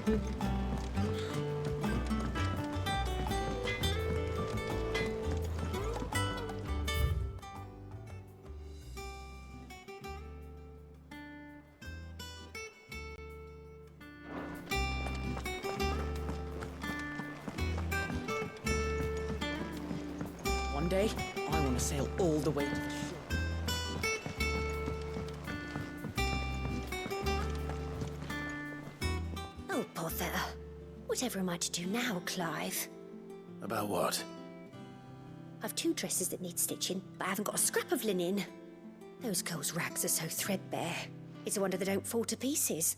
One day, I want to sail all the way to the shore. Oh, bother. Whatever am I to do now, Clive? About what? I've 2 dresses that need stitching, but I haven't got a scrap of linen. Those girls' rags are so threadbare. It's a wonder they don't fall to pieces.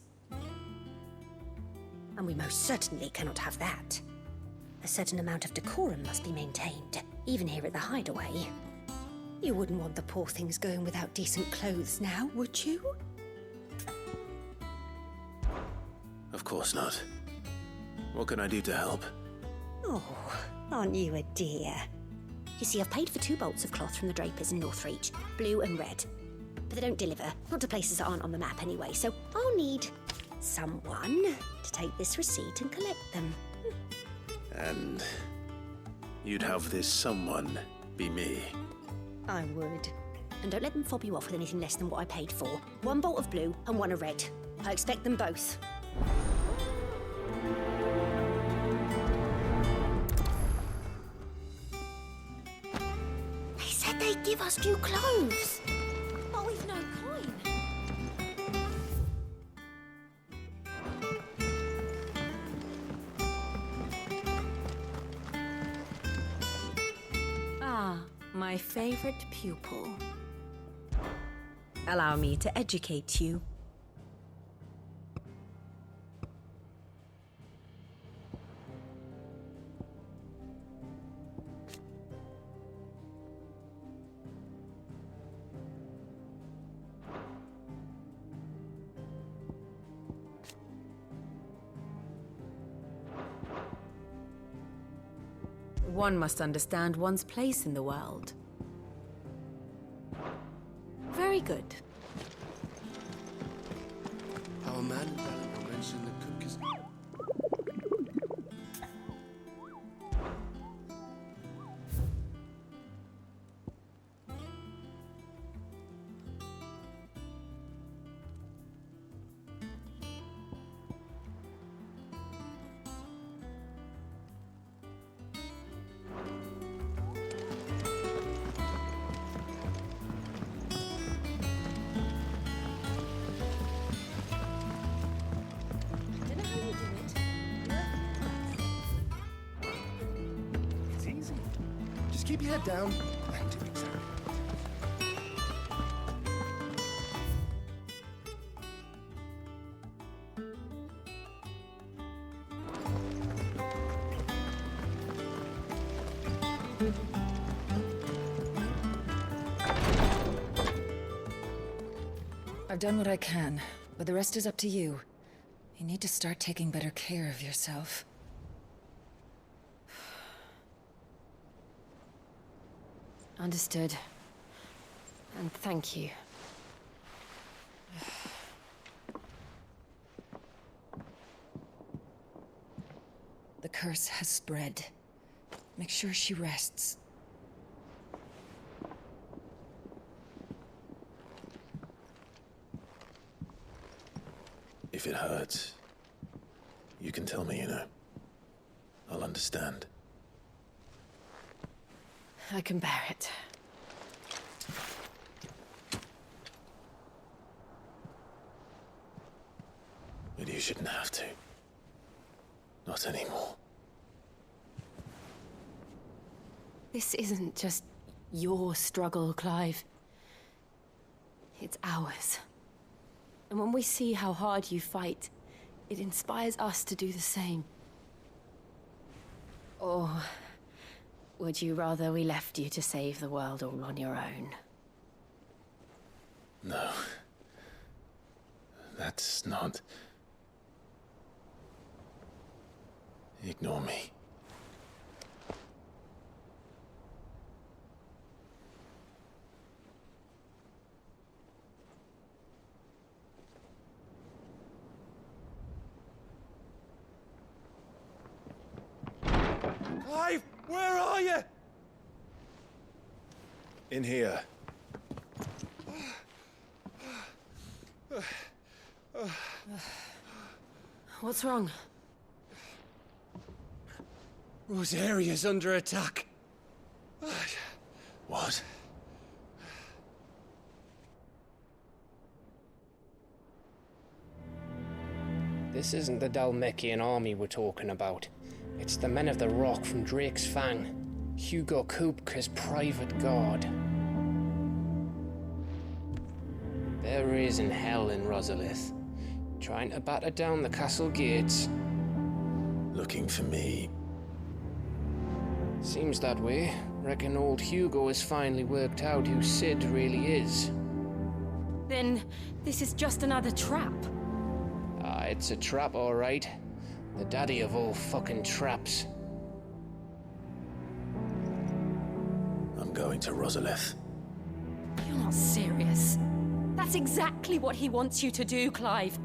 And we most certainly cannot have that. A certain amount of decorum must be maintained, even here at the Hideaway. You wouldn't want the poor things going without decent clothes now, would you? Of course not. What can I do to help? Oh, aren't you a dear? You see, I've paid for 2 bolts of cloth from the drapers in Northreach, blue and red. But they don't deliver, not to places that aren't on the map anyway, so I'll need someone to take this receipt and collect them. And you'd have this someone be me. I would. And don't let them fob you off with anything less than what I paid for. 1 bolt of blue and 1 of red. I expect them both. They said they'd give us new clothes. But we've no coin. Ah, my favorite pupil. Allow me to educate you. One must understand one's place in the world. Very good. Our man in Dallas mentioned the cook is... It's easy. Just keep your head down and do exactly. I've done what I can, but the rest is up to you. You need to start taking better care of yourself. Understood. And thank you. The curse has spread. Make sure she rests. If it hurts, you can tell me, you know. I'll understand. I can bear it. But you shouldn't have to. Not anymore. This isn't just your struggle, Clive. It's ours. And when we see how hard you fight, it inspires us to do the same. Or would you rather we left you to save the world all on your own? No. That's not... Ignore me. Where are you? In here. What's wrong? Rosaria's under attack. What? This isn't the Dalmekian army we're talking about. It's the men of the Rock from Drake's Fang. Hugo Kupka's private guard. There is in hell in Rosalith, trying to batter down the castle gates. Looking for me. Seems that way. Reckon old Hugo has finally worked out who Sid really is. Then this is just another trap. Ah, it's a trap, all right. The daddy of all fucking traps. I'm going to Rosalith. You're not serious. That's exactly what he wants you to do, Clive.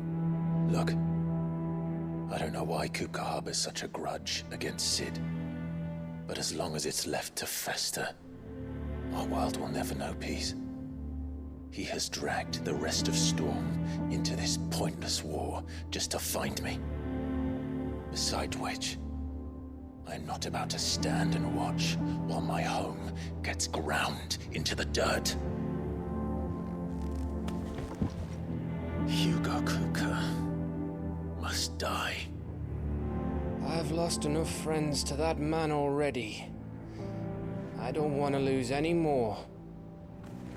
Look, I don't know why Kupka harbors such a grudge against Sid. But as long as it's left to fester, our world will never know peace. He has dragged the rest of Storm into this pointless war just to find me. Besides which, I am not about to stand and watch while my home gets ground into the dirt. Hugo Kupka must die. I've lost enough friends to that man already. I don't want to lose any more.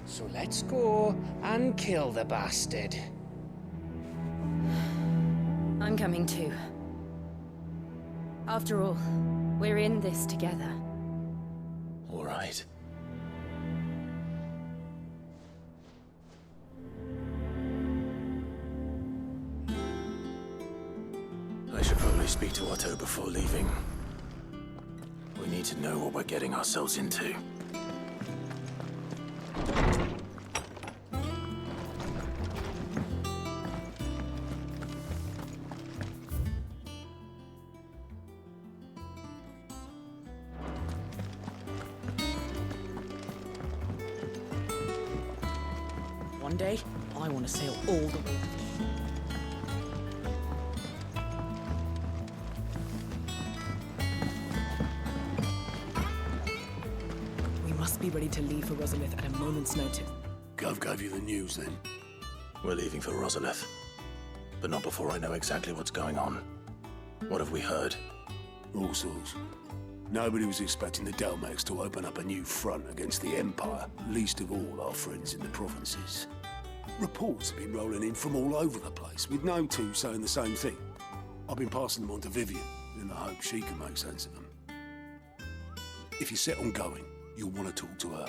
So let's go and kill the bastard. I'm coming too. After all, we're in this together. All right. I should probably speak to Otto before leaving. We need to know what we're getting ourselves into. One day, I want to sail all the way. We must be ready to leave for Rosalith at a moment's notice. Gov gave you the news then? We're leaving for Rosalith. But not before I know exactly what's going on. What have we heard? All sorts. Nobody was expecting the Dalmaks to open up a new front against the Empire, least of all our friends in the provinces. Reports have been rolling in from all over the place, with no two saying the same thing. I've been passing them on to Vivian, in the hope she can make sense of them. If you're set on going, you'll want to talk to her.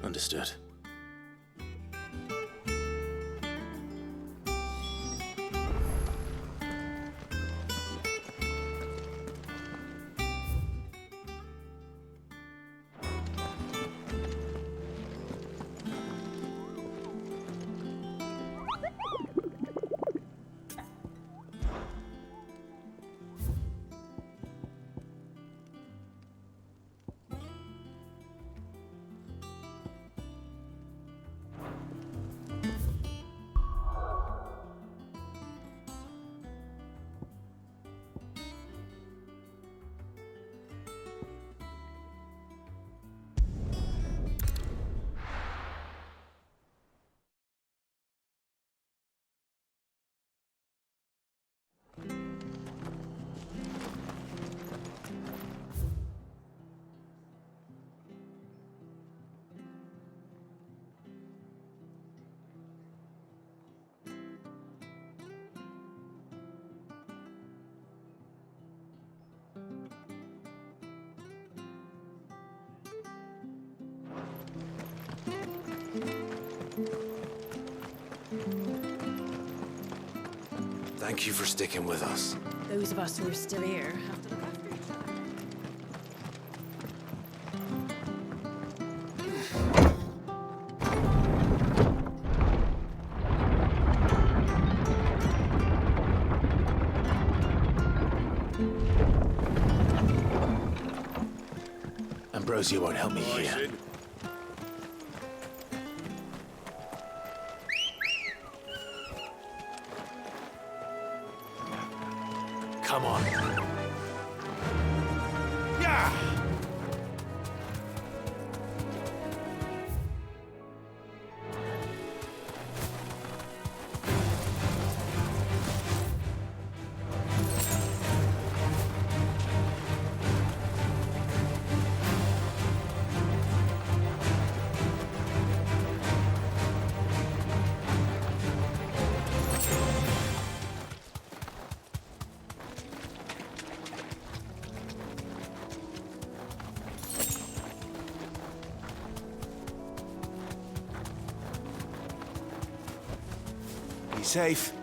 Understood. Thank you for sticking with us. Those of us who are still here have to look after each other. Suppose you won't help me here. Come on. Yeah! Be safe.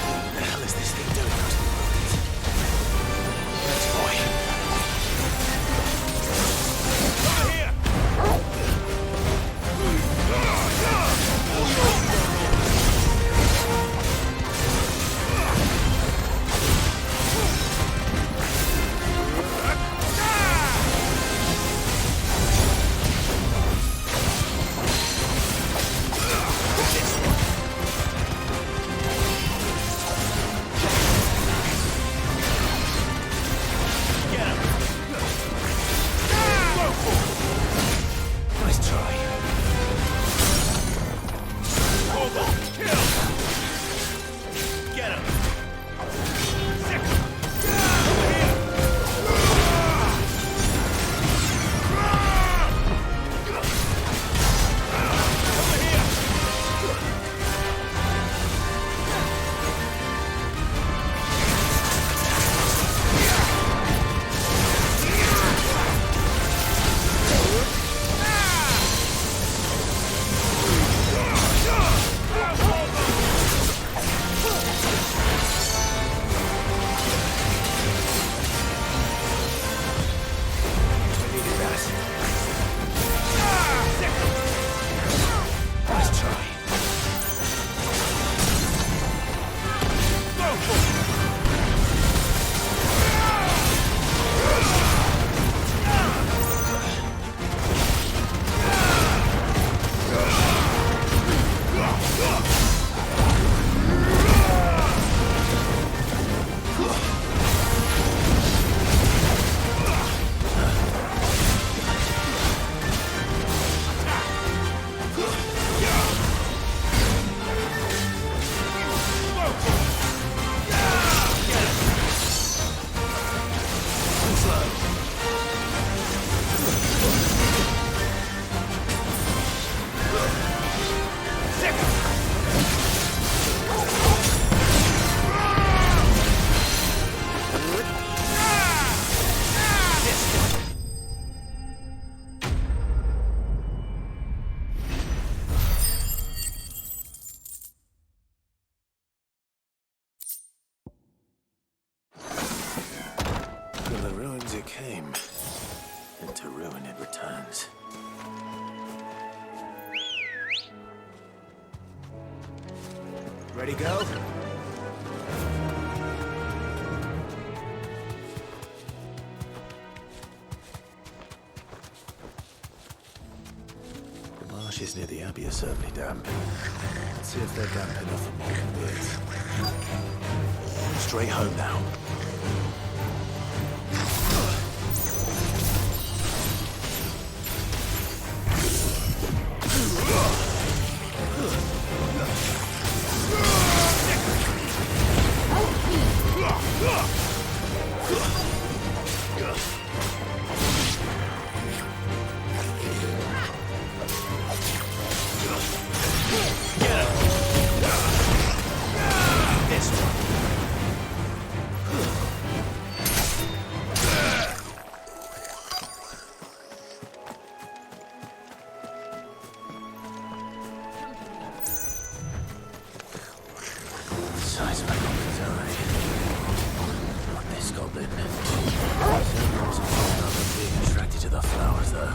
What the hell is this thing doing out in the ruins? That's boy. Over here! Nice try. Kill! Get him! Sick him! Over here! Over here! Nice try. Go for it! To the ruins it came, and to ruin it returns. Ready, go? The marshes near the Abbey are certainly damp. Let's see if they're damp enough for molten beards. Straight home now. Size of a goblin's eye. Not this goblin. Being attracted to the flowers, though.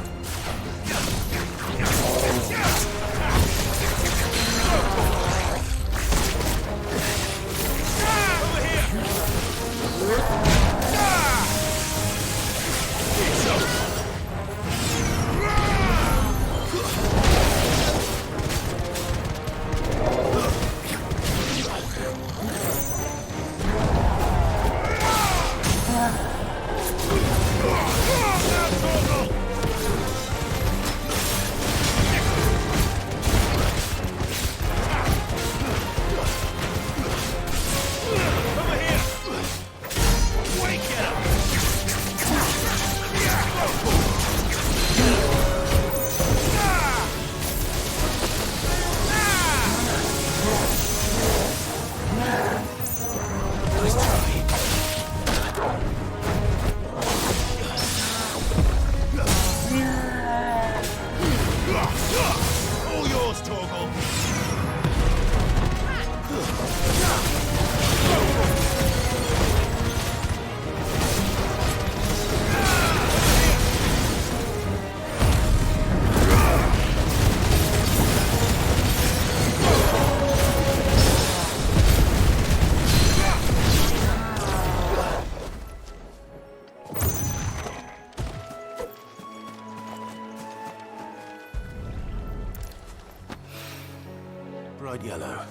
Bright yellow.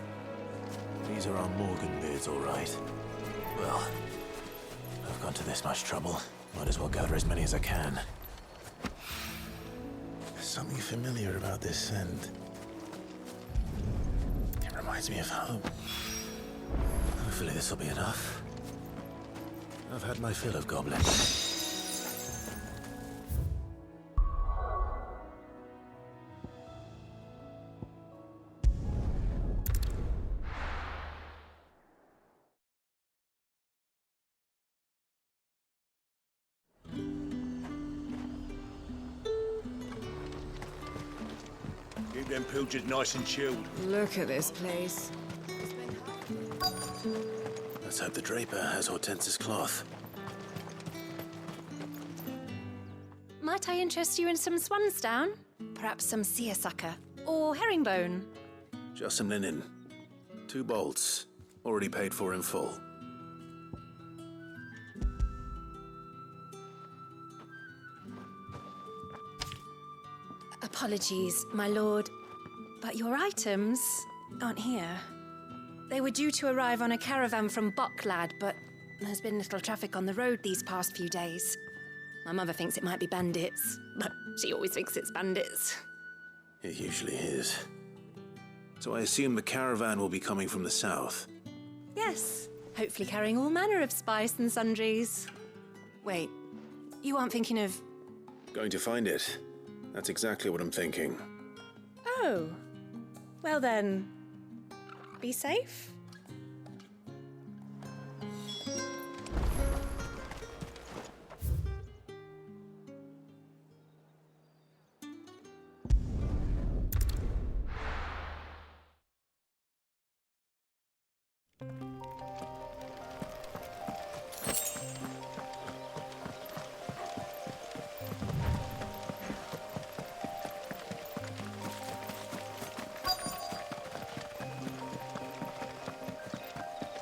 These are our Morgan beards, all right. Well, I've gone to this much trouble. Might as well gather as many as I can. There's something familiar about this scent. It reminds me of home. Hopefully this will be enough. I've had my fill of goblins. Keep them pilgers nice and chilled. Look at this place. Let's hope the Draper has Hortense's cloth. Might I interest you in some swansdown? Perhaps some seersucker or herringbone? Just some linen. 2 bolts. Already paid for in full. Apologies, my lord, but your items aren't here. They were due to arrive on a caravan from Bocklad, but there's been little traffic on the road these past few days. My mother thinks it might be bandits, but she always thinks it's bandits. It usually is. So I assume the caravan will be coming from the south. Yes, hopefully carrying all manner of spice and sundries. Wait, you aren't thinking of... Going to find it. That's exactly what I'm thinking. Oh, well then, be safe.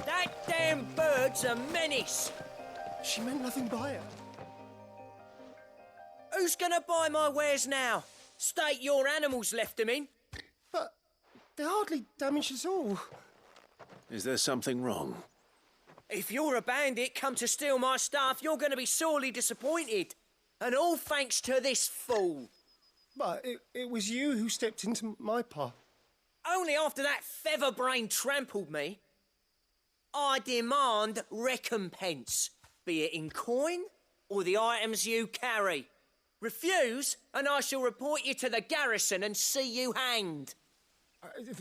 That damn bird's a menace. She meant nothing by it. Who's gonna buy my wares now? State your animals left them in. But they're hardly damaged at all. Is there something wrong? If you're a bandit come to steal my stuff, you're gonna be sorely disappointed. And all thanks to this fool. But it was you who stepped into my path. Only after that featherbrain trampled me. I demand recompense, be it in coin or the items you carry. Refuse, and I shall report you to the garrison and see you hanged.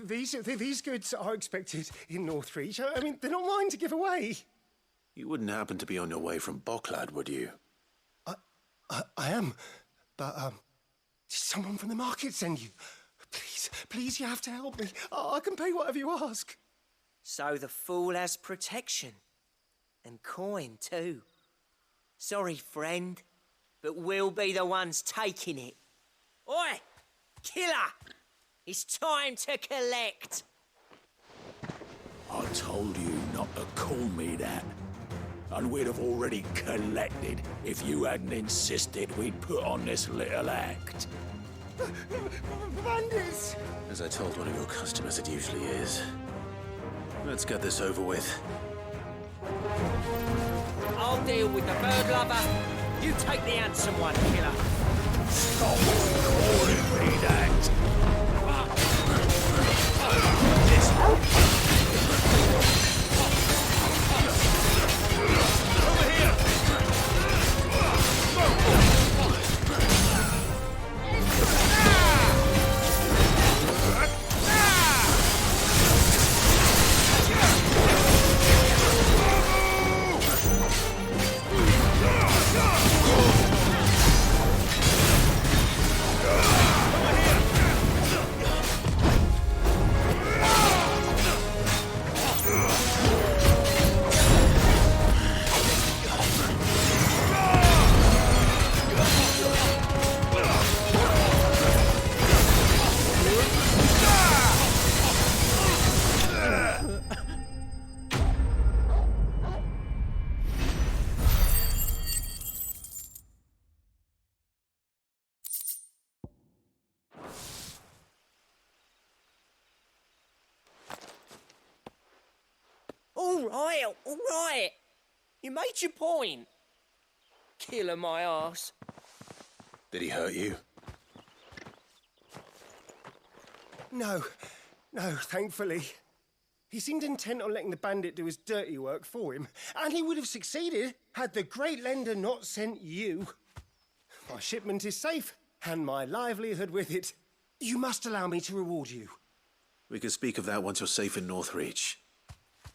These goods are expected in Northreach. I mean, they're not mine to give away. You wouldn't happen to be on your way from Bocklad, would you? I am, but did someone from the market send you? Please, you have to help me. I can pay whatever you ask. So the fool has protection. And coin, too. Sorry, friend, but we'll be the ones taking it. Oi! Killer! It's time to collect. I told you not to call me that. And we'd have already collected if you hadn't insisted we'd put on this little act. Bandits! As I told one of your customers, it usually is. Let's get this over with. I'll deal with the bird lover. You take the handsome one, Killer. Stop calling me that! All right. You made your point. Killer my ass. Did he hurt you? No, thankfully. He seemed intent on letting the bandit do his dirty work for him, and he would have succeeded had the Great Lender not sent you. My shipment is safe, and my livelihood with it. You must allow me to reward you. We can speak of that once you're safe in Northreach.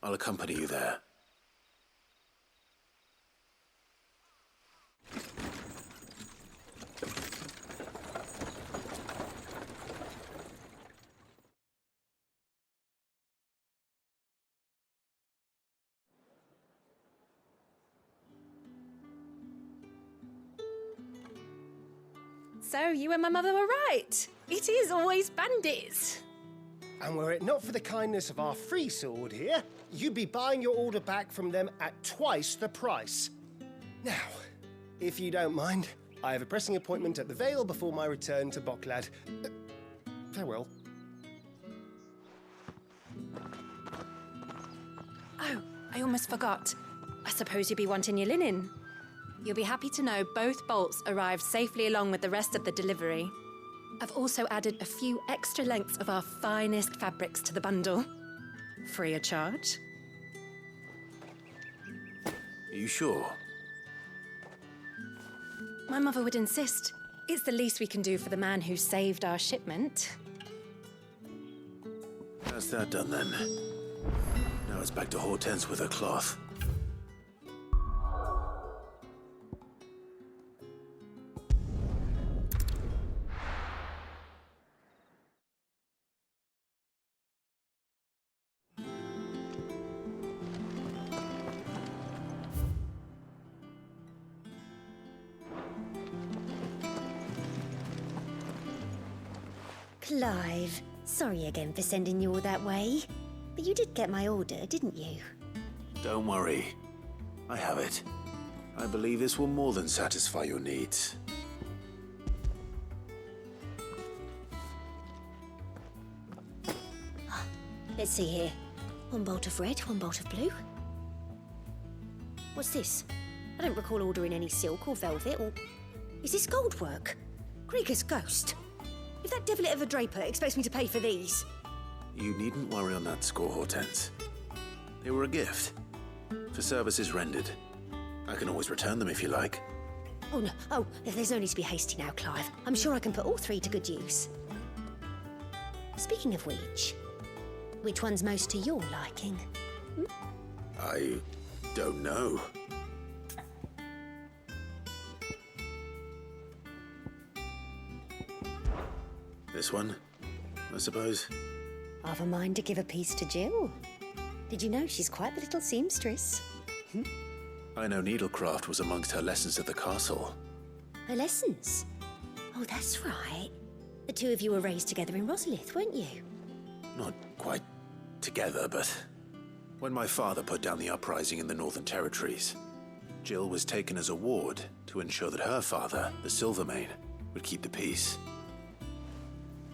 I'll accompany you there. So, you and my mother were right. It is always bandits. And were it not for the kindness of our free sword here, you'd be buying your order back from them at twice the price. Now, if you don't mind, I have a pressing appointment at the Vale before my return to Bocklad. Farewell. Oh, I almost forgot. I suppose you'll be wanting your linen. You'll be happy to know both bolts arrived safely along with the rest of the delivery. I've also added a few extra lengths of our finest fabrics to the bundle. Free of charge. Are you sure? My mother would insist. It's the least we can do for the man who saved our shipment. That's that done then. Now it's back to Hortense with her cloth. Clive, sorry again for sending you all that way. But you did get my order, didn't you? Don't worry. I have it. I believe this will more than satisfy your needs. Let's see here. One bolt of red, one bolt of blue. What's this? I don't recall ordering any silk or velvet or... Is this gold work? Grieger's ghost. If that devilet of a draper expects me to pay for these... You needn't worry on that score, Hortense. They were a gift. For services rendered. I can always return them if you like. Oh, no. Oh, there's no need to be hasty now, Clive. I'm sure I can put all three to good use. Speaking of which one's most to your liking? I don't know. This one, I suppose. I've a mind to give a piece to Jill. Did you know she's quite the little seamstress? I know needlecraft was amongst her lessons at the castle. Her lessons? Oh, that's right. The two of you were raised together in Rosalith, weren't you? Not quite together, but when my father put down the uprising in the Northern Territories, Jill was taken as a ward to ensure that her father, the Silvermane, would keep the peace.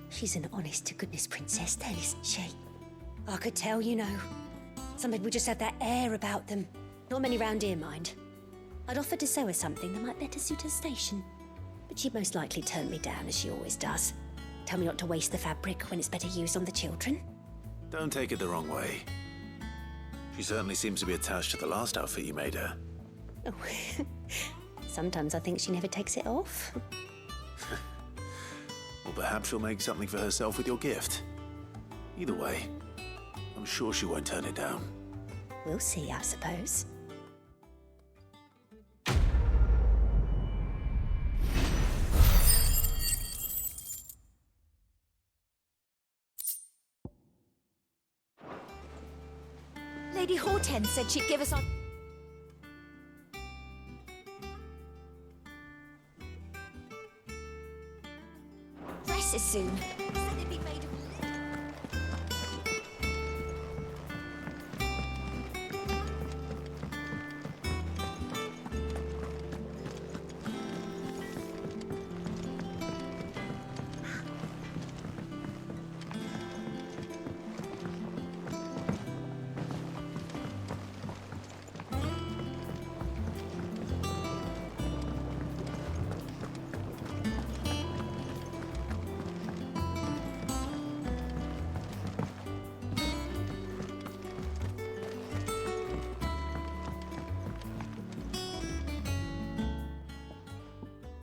She's an honest-to-goodness princess then, isn't she? I could tell, you know. Some people just have that air about them. Not many round here, mind. I'd offered to sew her something that might better suit her station. But she'd most likely turn me down, as she always does. Tell me not to waste the fabric when it's better used on the children. Don't take it the wrong way. She certainly seems to be attached to the last outfit you made her. Oh, sometimes I think she never takes it off. Or perhaps she'll make something for herself with your gift. Either way, I'm sure she won't turn it down. We'll see, I suppose. Lady Hortense said she'd give us our... dresses soon. Said they'd be made of...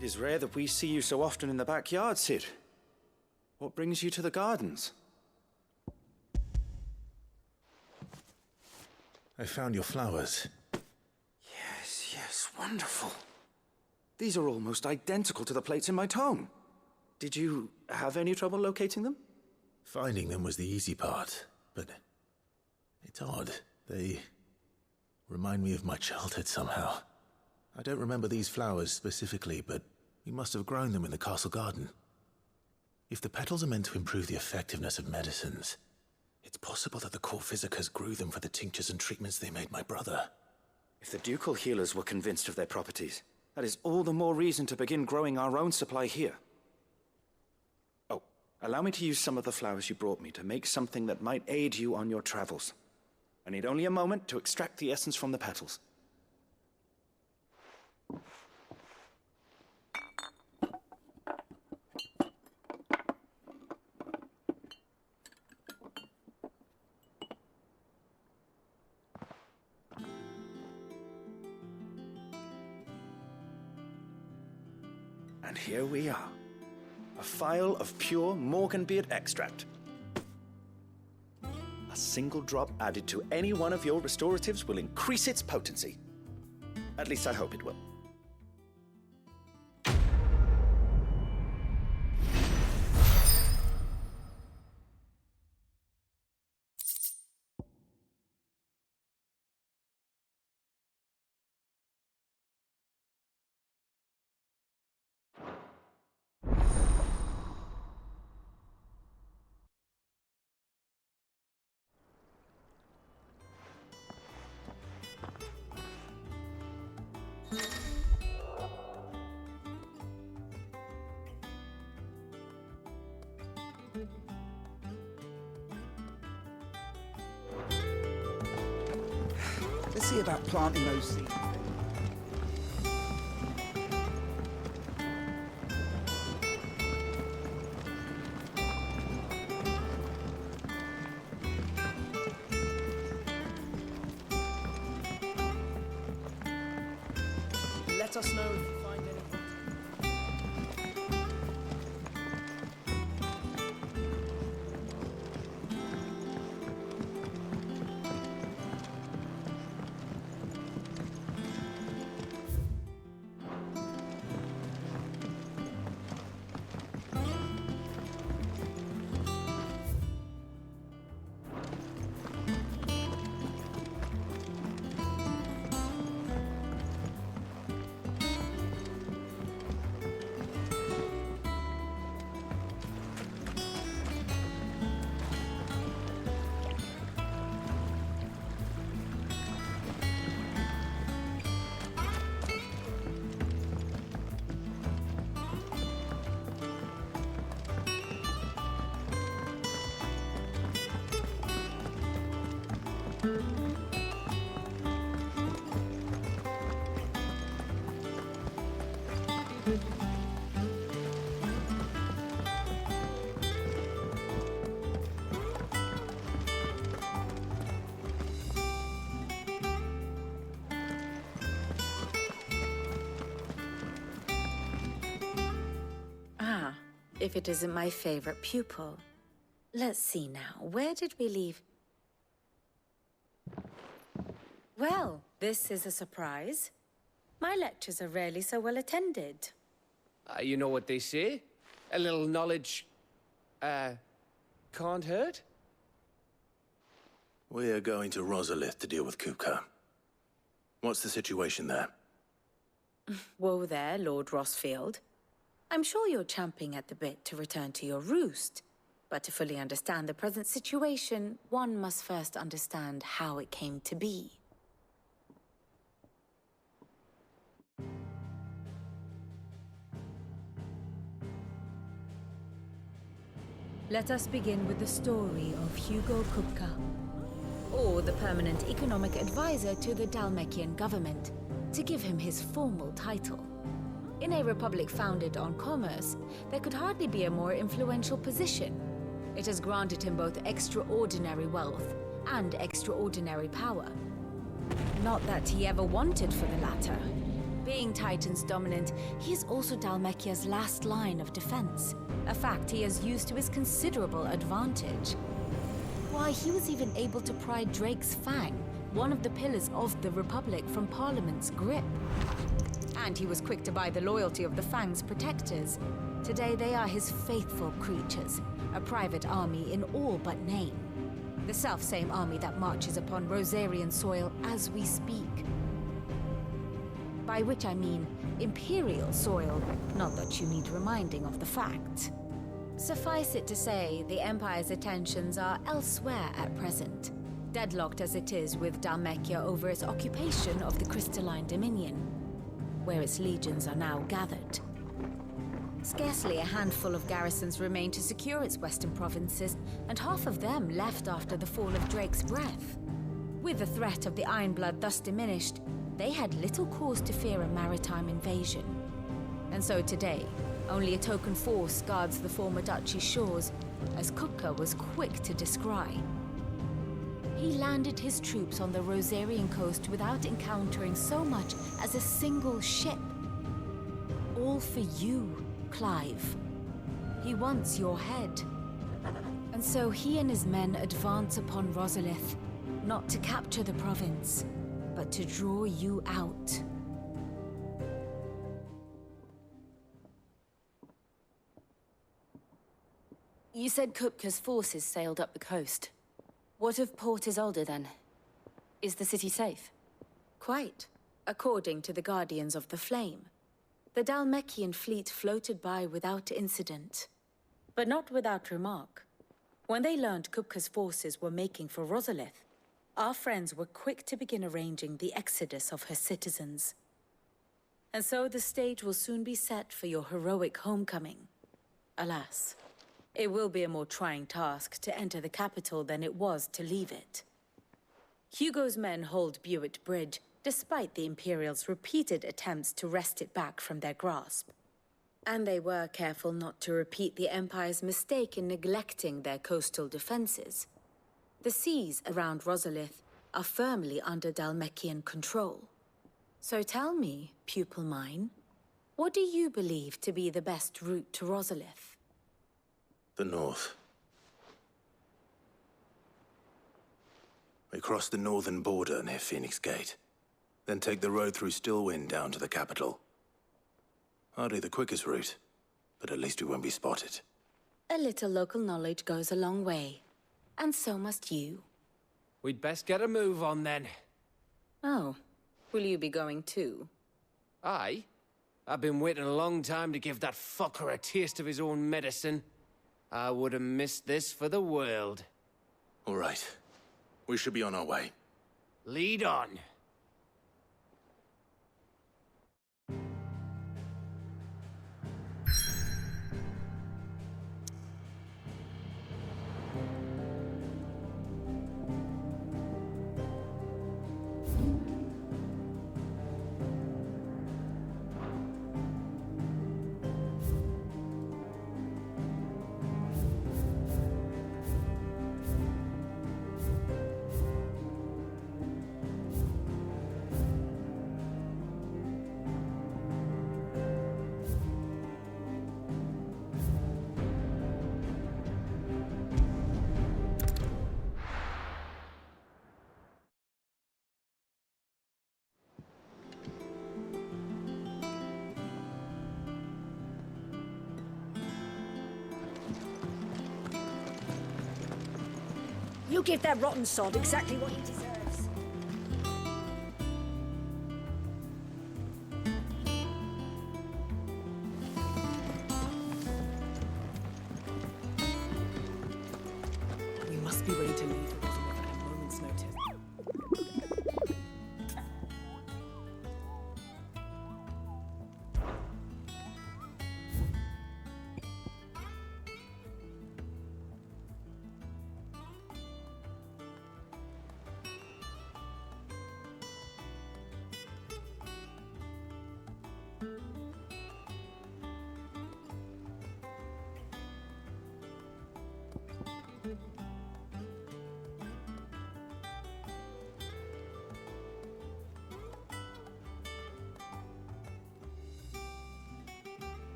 It is rare that we see you so often in the backyard, Cid. What brings you to the gardens? I found your flowers. Yes, wonderful. These are almost identical to the plates in my tome. Did you have any trouble locating them? Finding them was the easy part, but it's odd. They remind me of my childhood somehow. I don't remember these flowers specifically, but we must have grown them in the castle garden. If the petals are meant to improve the effectiveness of medicines, it's possible that the court physicers grew them for the tinctures and treatments they made my brother. If the ducal healers were convinced of their properties, that is all the more reason to begin growing our own supply here. Oh, allow me to use some of the flowers you brought me to make something that might aid you on your travels. I need only a moment to extract the essence from the petals. And here we are. A phial of pure Morganbeard extract. A single drop added to any one of your restoratives will increase its potency. At least I hope it will. Let's see about planting those seeds. Let us know if you find anything. Ah, if it isn't my favorite pupil. Let's see now, where did we leave? Well, this is a surprise. My lectures are rarely so well attended. You know what they say? A little knowledge, can't hurt? We're going to Rosalith to deal with Kupka. What's the situation there? Whoa there, Lord Rossfield. I'm sure you're champing at the bit to return to your roost. But to fully understand the present situation, one must first understand how it came to be. Let us begin with the story of Hugo Kupka, or the permanent economic advisor to the Dalmekian government, to give him his formal title. In a republic founded on commerce, there could hardly be a more influential position. It has granted him both extraordinary wealth and extraordinary power. Not that he ever wanted for the latter. Being Titan's dominant, he is also Dalmekia's last line of defense, a fact he has used to his considerable advantage. Why, he was even able to pry Drake's Fang, one of the pillars of the Republic, from Parliament's grip. And he was quick to buy the loyalty of the Fang's protectors. Today they are his faithful creatures, a private army in all but name. The self-same army that marches upon Rosarian soil as we speak. By which I mean Imperial soil, not that you need reminding of the fact. Suffice it to say, the Empire's attentions are elsewhere at present, deadlocked as it is with Dalmekia over its occupation of the Crystalline Dominion, where its legions are now gathered. Scarcely a handful of garrisons remain to secure its western provinces, and half of them left after the fall of Drake's Breath. With the threat of the Ironblood thus diminished, they had little cause to fear a maritime invasion. And so today, only a token force guards the former duchy's shores, as Kupka was quick to descry. He landed his troops on the Rosarian coast without encountering so much as a single ship. All for you, Clive. He wants your head. And so he and his men advance upon Rosalith, not to capture the province, but to draw you out. You said Kupka's forces sailed up the coast. What of Port Isolde, then? Is the city safe? Quite, according to the Guardians of the Flame. The Dalmekian fleet floated by without incident, but not without remark. When they learned Kupka's forces were making for Rosalith, our friends were quick to begin arranging the exodus of her citizens. And so the stage will soon be set for your heroic homecoming. Alas, it will be a more trying task to enter the capital than it was to leave it. Hugo's men hold Buett Bridge, despite the Imperials' repeated attempts to wrest it back from their grasp. And they were careful not to repeat the Empire's mistake in neglecting their coastal defenses. The seas around Rosalith are firmly under Dalmekian control. So tell me, pupil mine, what do you believe to be the best route to Rosalith? The north. We cross the northern border near Phoenix Gate, then take the road through Stillwind down to the capital. Hardly the quickest route, but at least we won't be spotted. A little local knowledge goes a long way. And so must you. We'd best get a move on, then. Oh, will you be going too? Aye. I've been waiting a long time to give that fucker a taste of his own medicine. I would have missed this for the world. All right. We should be on our way. Lead on. You give that rotten sod exactly what he deserves. We must be ready to leave the River at a moment's notice.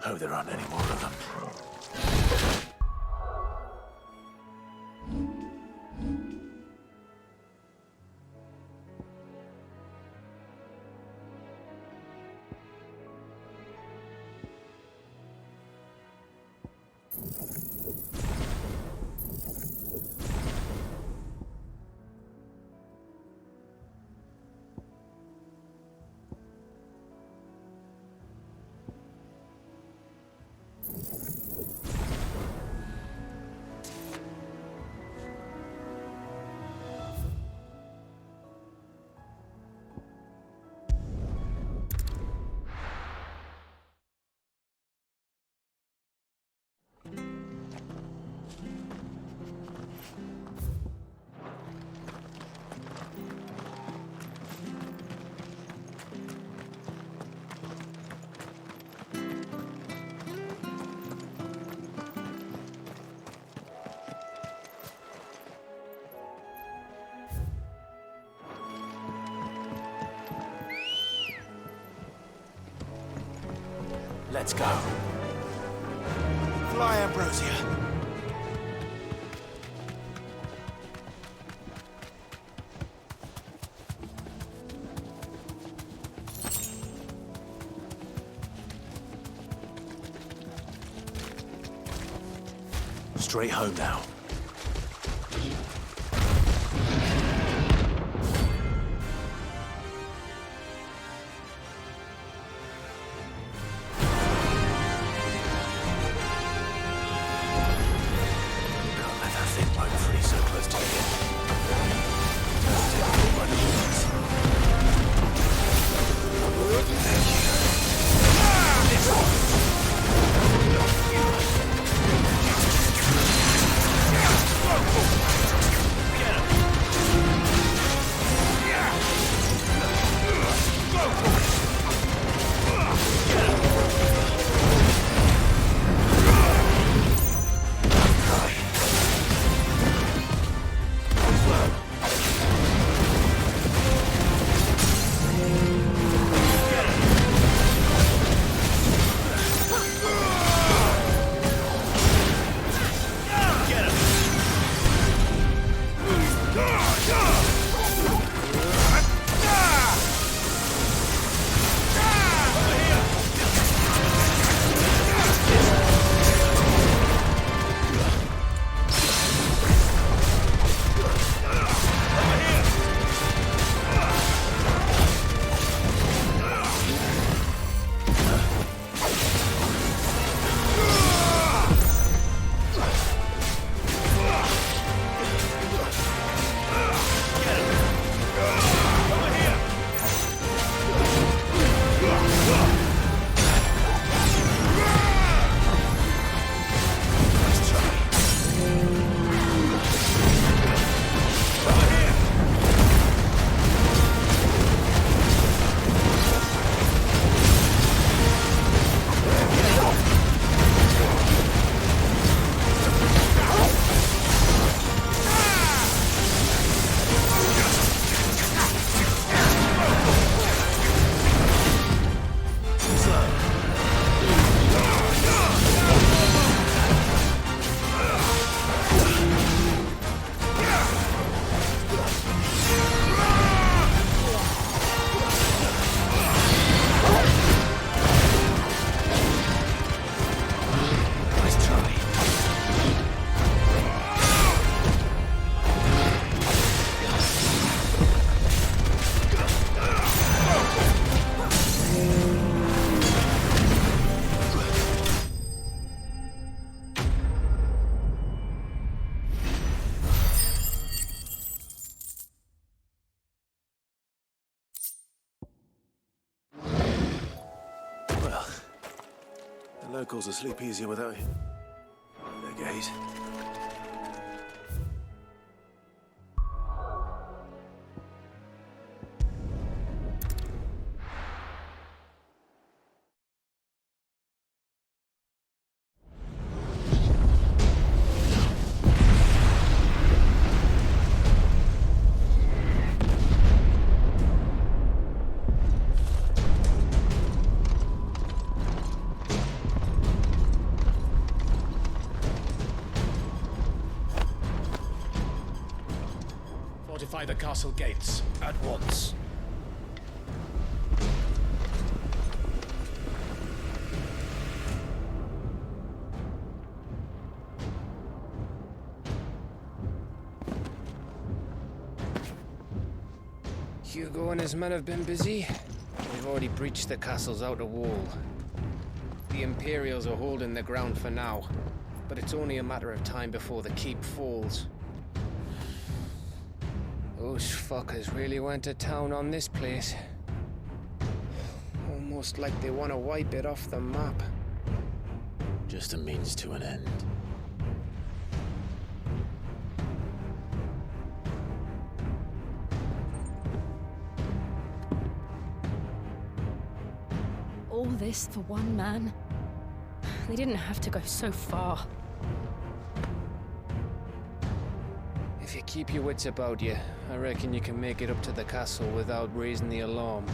Hope there aren't any more of them. Let's go. Fly, Ambrosia. Straight home now. Locals will sleep easier without you. Their gate. Fortify the castle gates at once. Hugo and his men have been busy. They've already breached the castle's outer wall. The Imperials are holding the ground for now, but it's only a matter of time before the keep falls. Those fuckers really went to town on this place. Almost like they want to wipe it off the map. Just a means to an end. All this for one man? They didn't have to go so far. If you keep your wits about you, I reckon you can make it up to the castle without raising the alarm.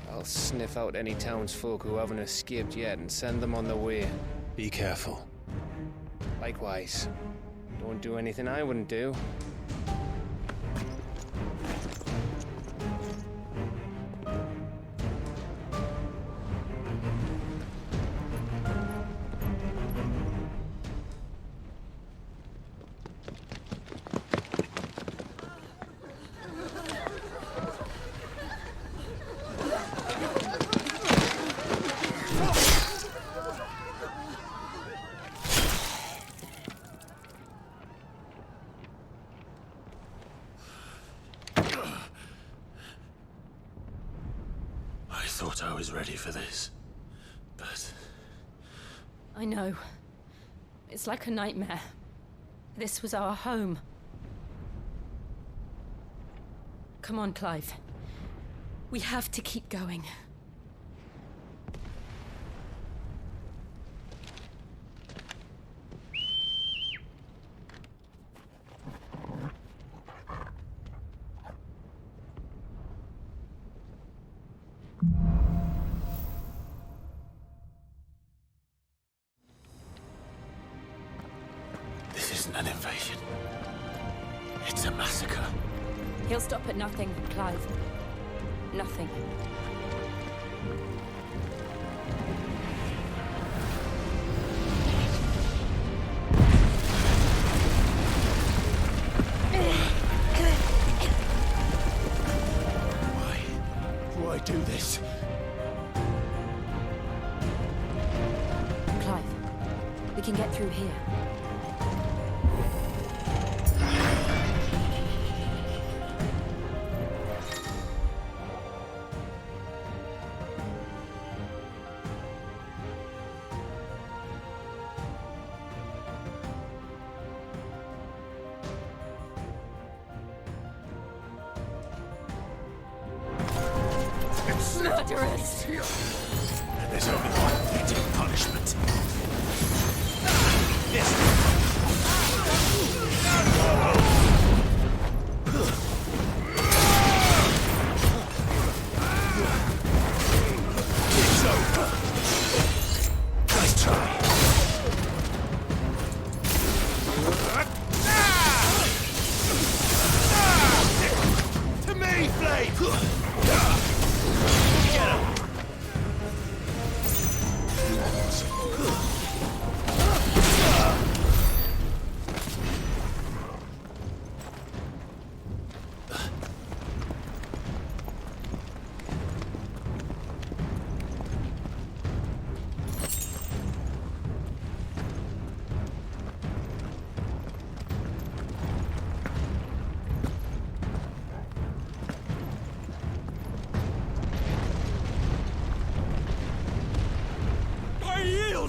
I'll sniff out any townsfolk who haven't escaped yet and send them on their way. Be careful. Likewise. Don't do anything I wouldn't do. I thought I was ready for this, but... I know. It's like a nightmare. This was our home. Come on, Clive. We have to keep going. This isn't an invasion. It's a massacre. He'll stop at nothing, Clive. Nothing. Why do this? Clive, we can get through here. Murderers! There's only one fitting punishment. It's over. Nice try. To me, Blade!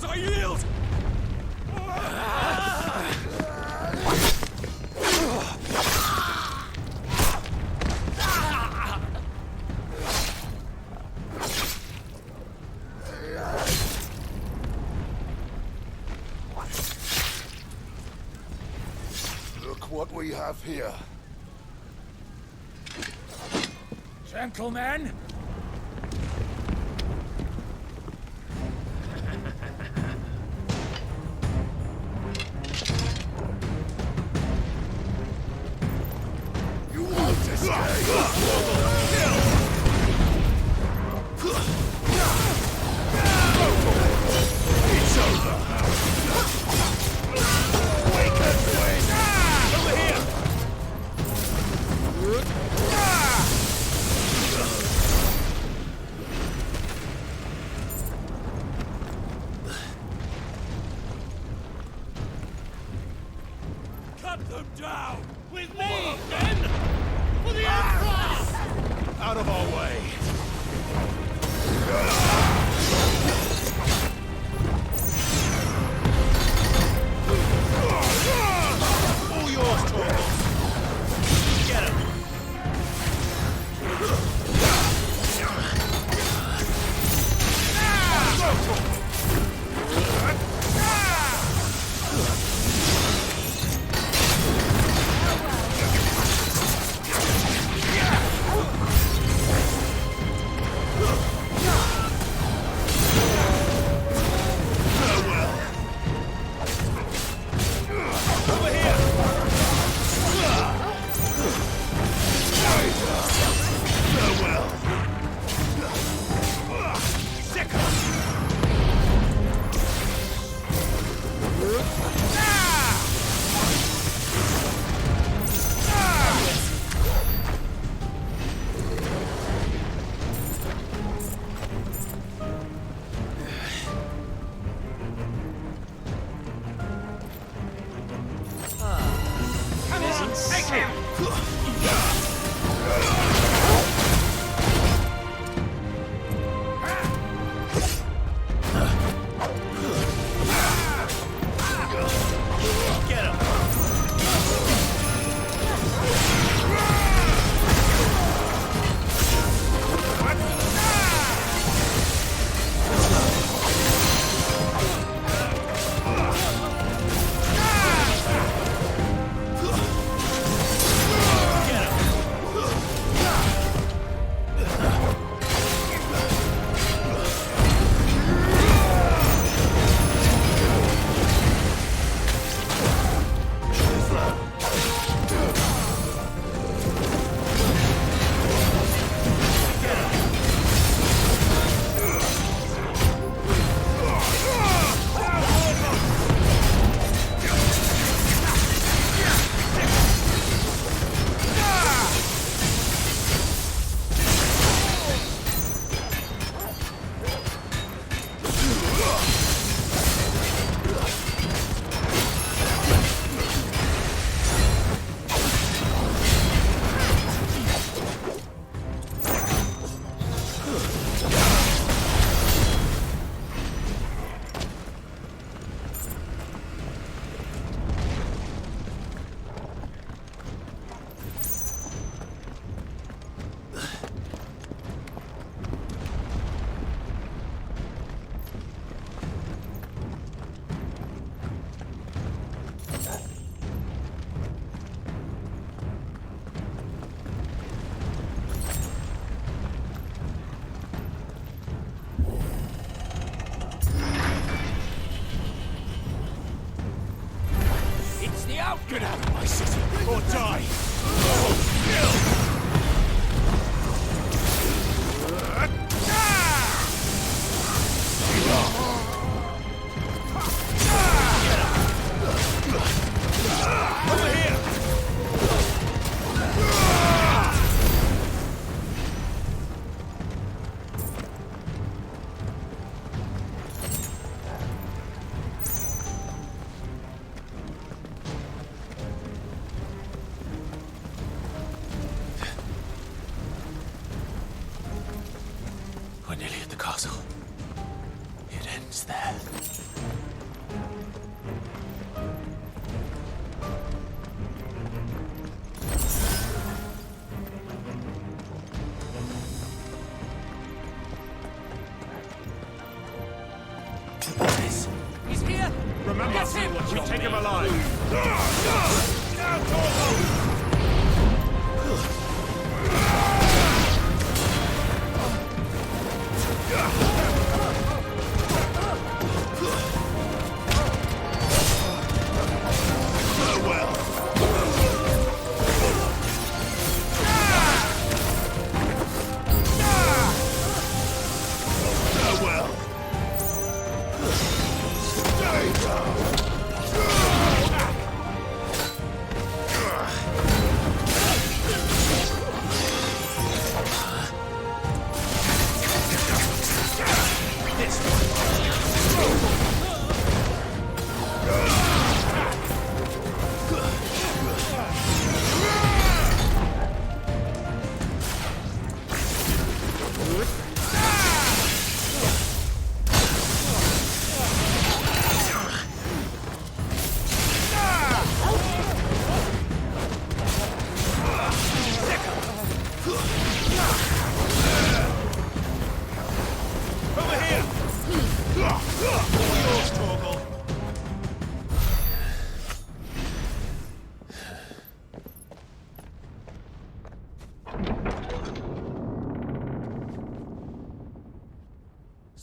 I yield! Look what we have here. Gentlemen! It's over. Wake up, Wayne. Over here. Cut them down! With me, then! For the Emperor! Out of our way. All yours, Torvald. Get him. Get out of my city, or die! Over here! We're nearly at the castle. It ends there. He's here! Remember, Get him! we take him alive! Now, Torvald! Farewell!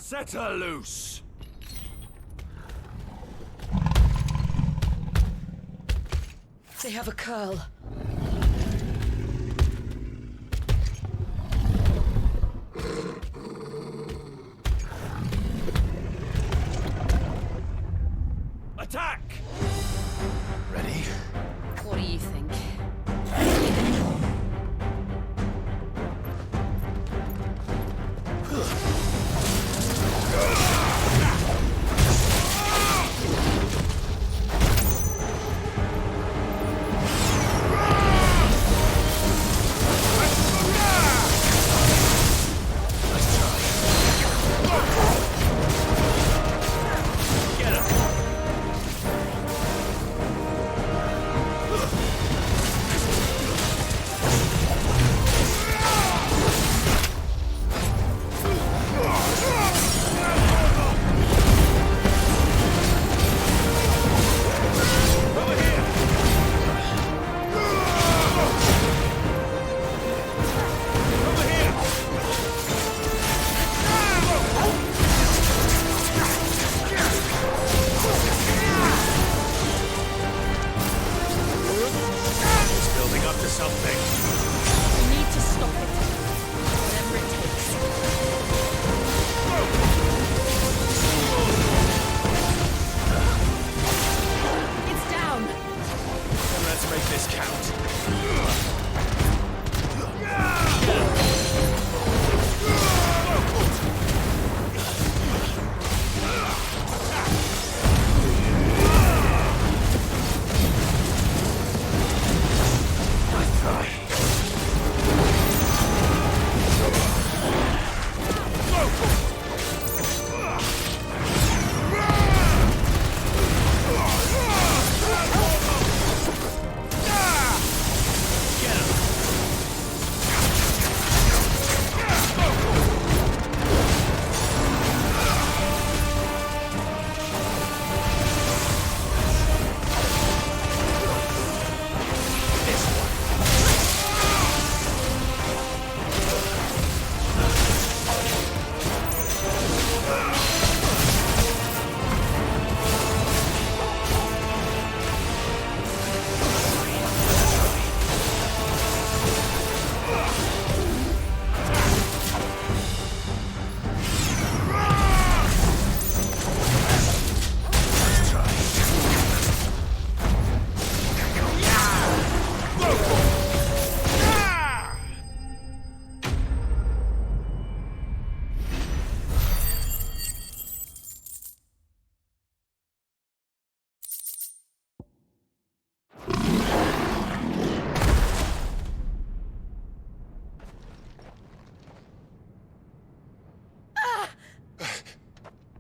Set her loose! They have a curl. Attack! Ready? What do you think?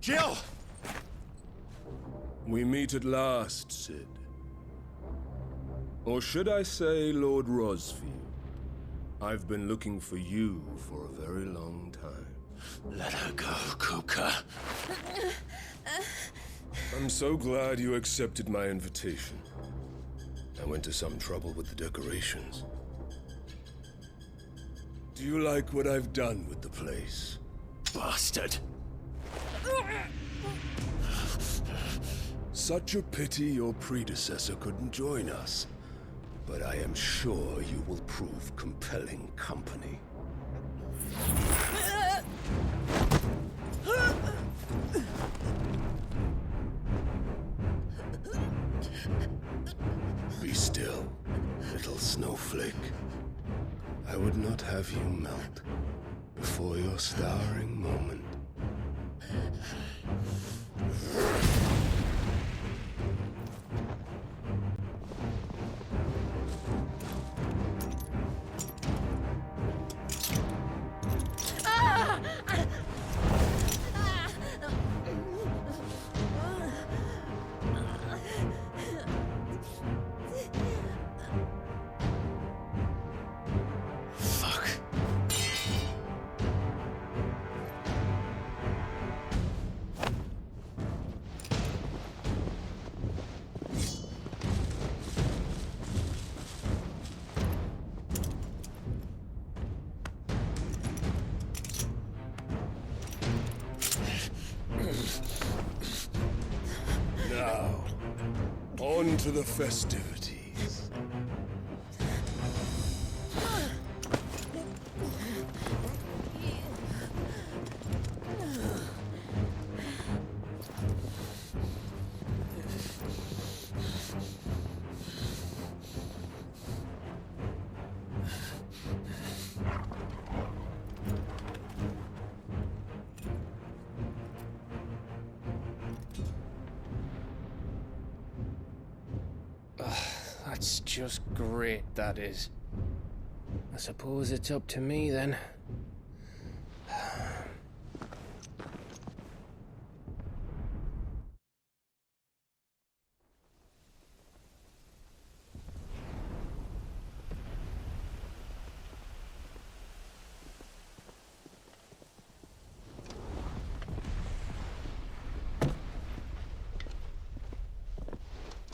Jill! We meet at last, Sid. Or should I say, Lord Rosfield? I've been looking for you for a very long time. Let her go, Kuka. I'm so glad you accepted my invitation. I went to some trouble with the decorations. Do you like what I've done with the place? Bastard! Such a pity your predecessor couldn't join us. But I am sure you will prove compelling company. Be still, little snowflake. I would not have you melt before your starring moment. On to the festivities. That's just great, that is. I suppose it's up to me then.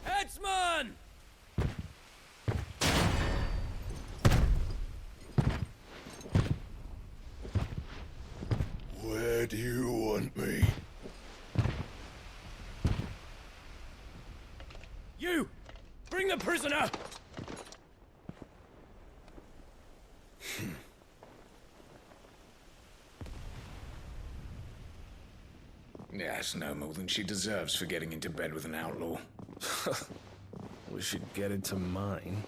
Headsman! Where do you want me? You! Bring the prisoner! Yes, no more than she deserves for getting into bed with an outlaw. We should get into mine.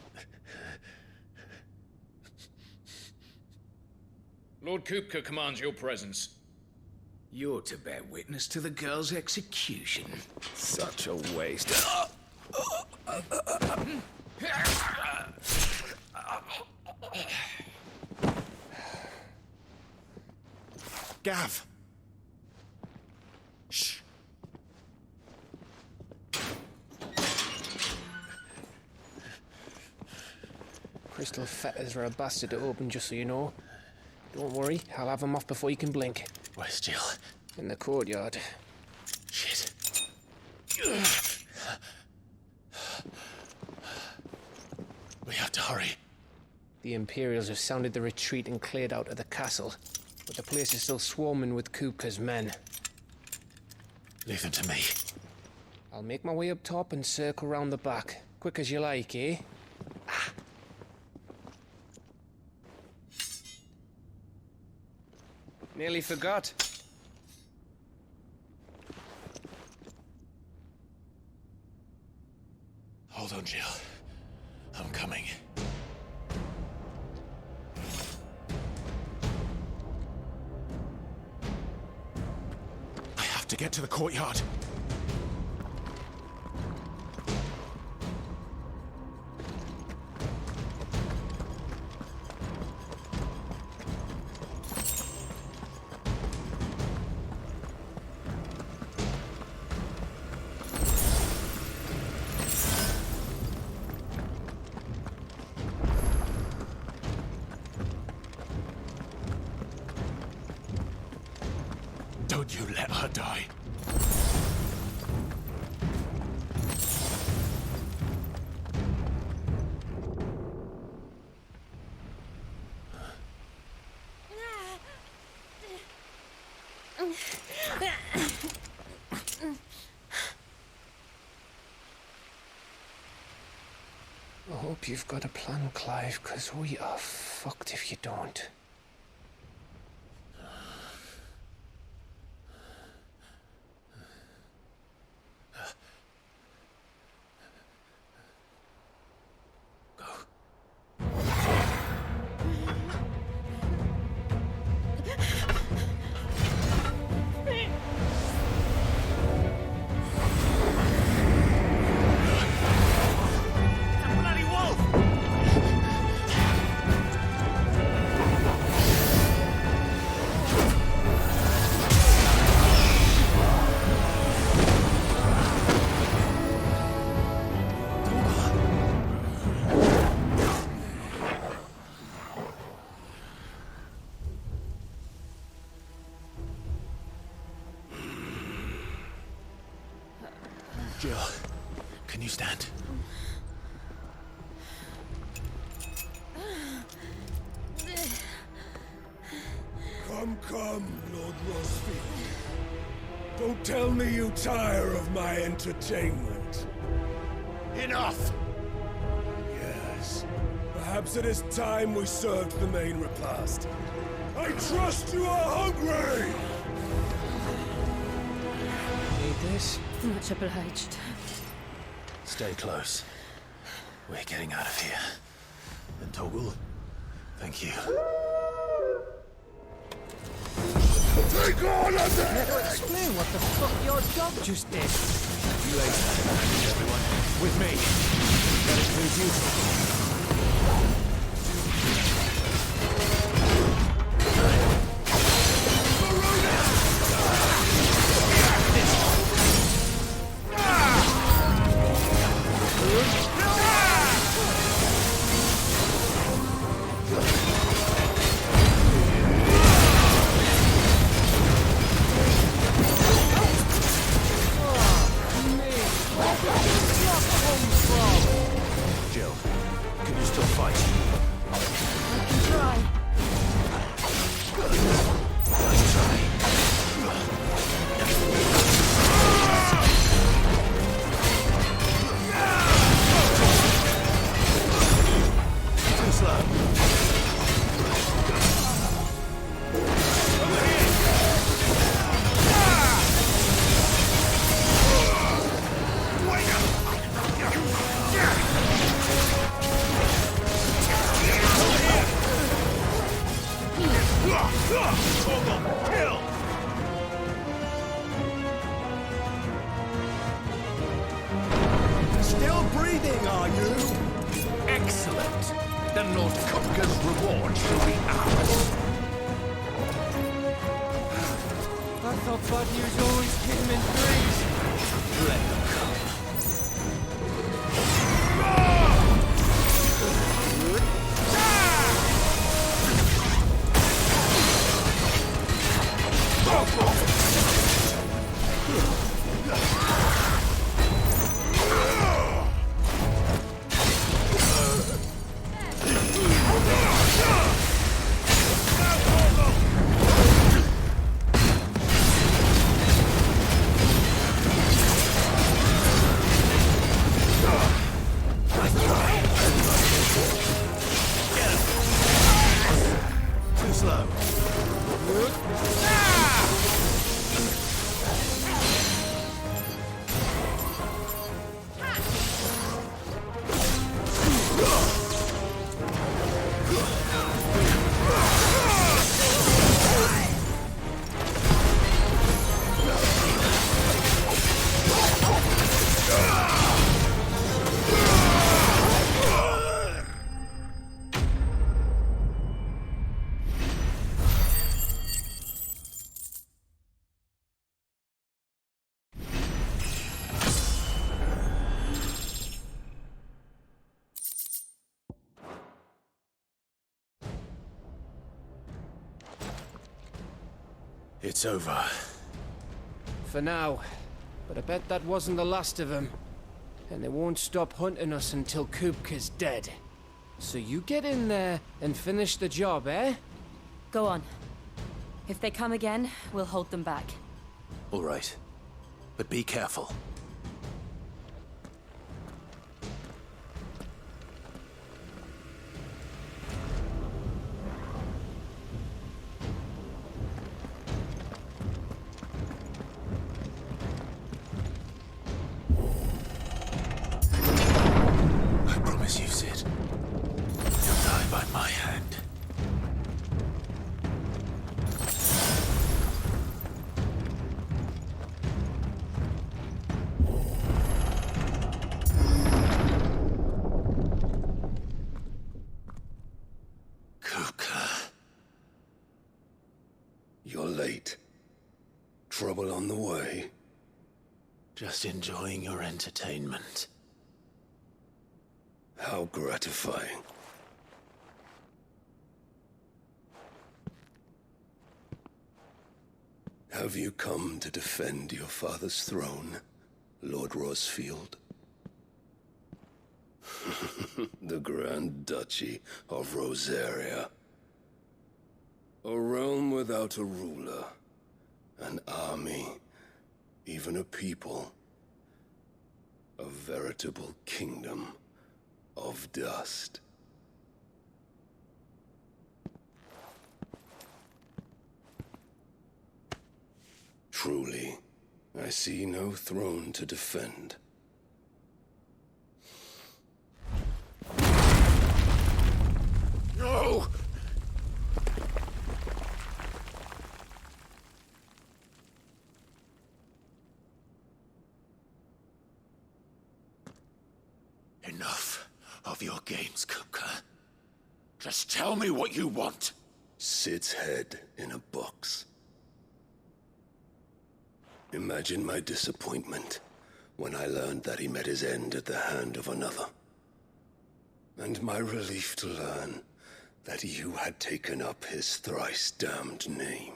Lord Kupka commands your presence. You're to bear witness to the girl's execution. Such a waste. Gav! Shh! Crystal fetters are a bastard to open, just so you know. Don't worry, I'll have them off before you can blink. Where's Jill? In the courtyard. Shit. We have to hurry. The Imperials have sounded the retreat and cleared out of the castle, but the place is still swarming with Kupka's men. Leave them to me. I'll make my way up top and circle round the back. Quick as you like, eh? Nearly forgot. Hold on, Jill. I'm coming. I have to get to the courtyard. Don't you let her die. I hope you've got a plan, Clive, because we are fucked if you don't. Jill, can you stand? Come, Lord Rosfield. Don't tell me you tire of my entertainment. Enough! Yes. Perhaps it is time we served the main repast. I trust you are hungry! Need this? Much obliged. Stay close. We're getting out of here. And Toggle, thank you. Take on a Explain what the fuck your dog just did. You ain't standing, everyone. With me. That includes you. Jill, can you still fight? Nice try. Too slow. Still breathing, are you? Excellent. Then Lord Kupka's reward shall be ours. I thought bad news always came in threes. Let them come. Too slow. It's over. For now. But I bet that wasn't the last of them. And they won't stop hunting us until Kupka's dead. So you get in there and finish the job, eh? Go on. If they come again, we'll hold them back. All right. But be careful. I promise you, Sid. You'll die by my hand. You're late. Trouble on the way. Just enjoying your entertainment. How gratifying. Have you come to defend your father's throne, Lord Rosfield? The Grand Duchy of Rosaria. A realm without a ruler, an army, even a people. A veritable kingdom of dust. Truly, I see no throne to defend. No! Enough of your games, Kupka. Just tell me what you want. Sid's head in a box. Imagine my disappointment when I learned that he met his end at the hand of another. And my relief to learn that you had taken up his thrice-damned name.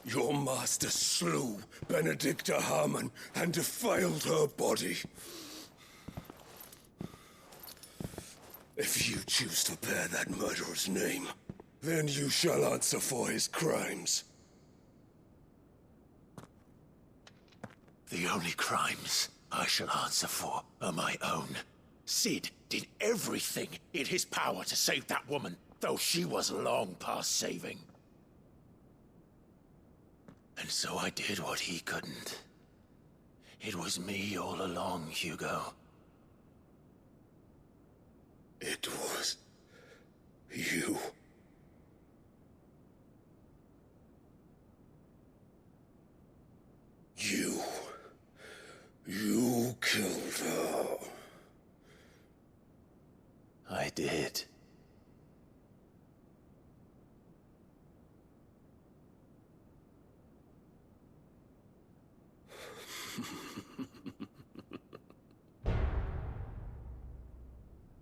Your master slew Benedicta Harmon and defiled her body. If you choose to bear that murderer's name, then you shall answer for his crimes. The only crimes I shall answer for are my own. Sid did everything in his power to save that woman, though she was long past saving. And so I did what he couldn't. It was me all along, Hugo. It was you. You killed her. I did.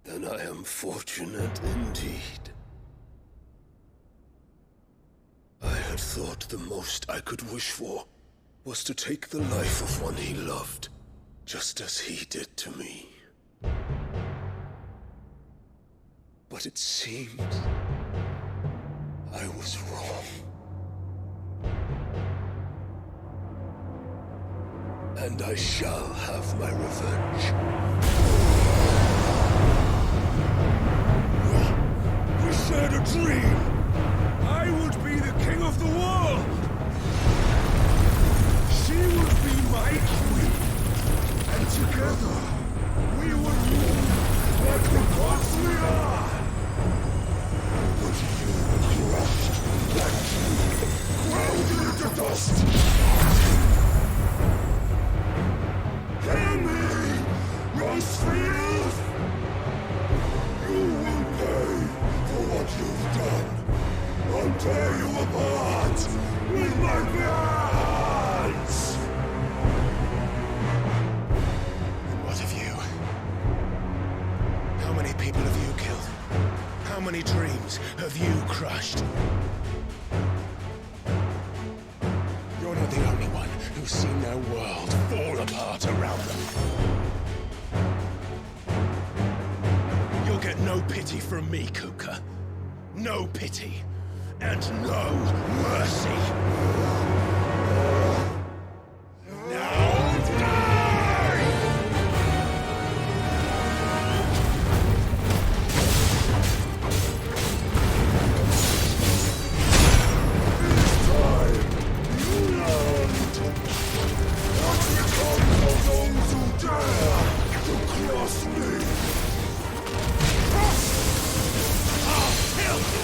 Then I am fortunate indeed. I had thought the most I could wish for was to take the life of one he loved, just as he did to me. But it seems I was wrong. And I shall have my revenge. We shared a dream! I would be the king of the world! She would be my queen! And together, we would rule like the gods we are! But you crushed that dream, ground it into dust! Hear me, Rosefield! You will pay for what you've done. I'll tear you apart with my hands! And what of you? How many people have you killed? How many dreams have you crushed? You're not the only one who's seen their world fall apart around them. You'll get no pity from me, Kuka. No pity. And no mercy. Now die! This time, you learned what becomes of those who dare to cross me. I'll kill you!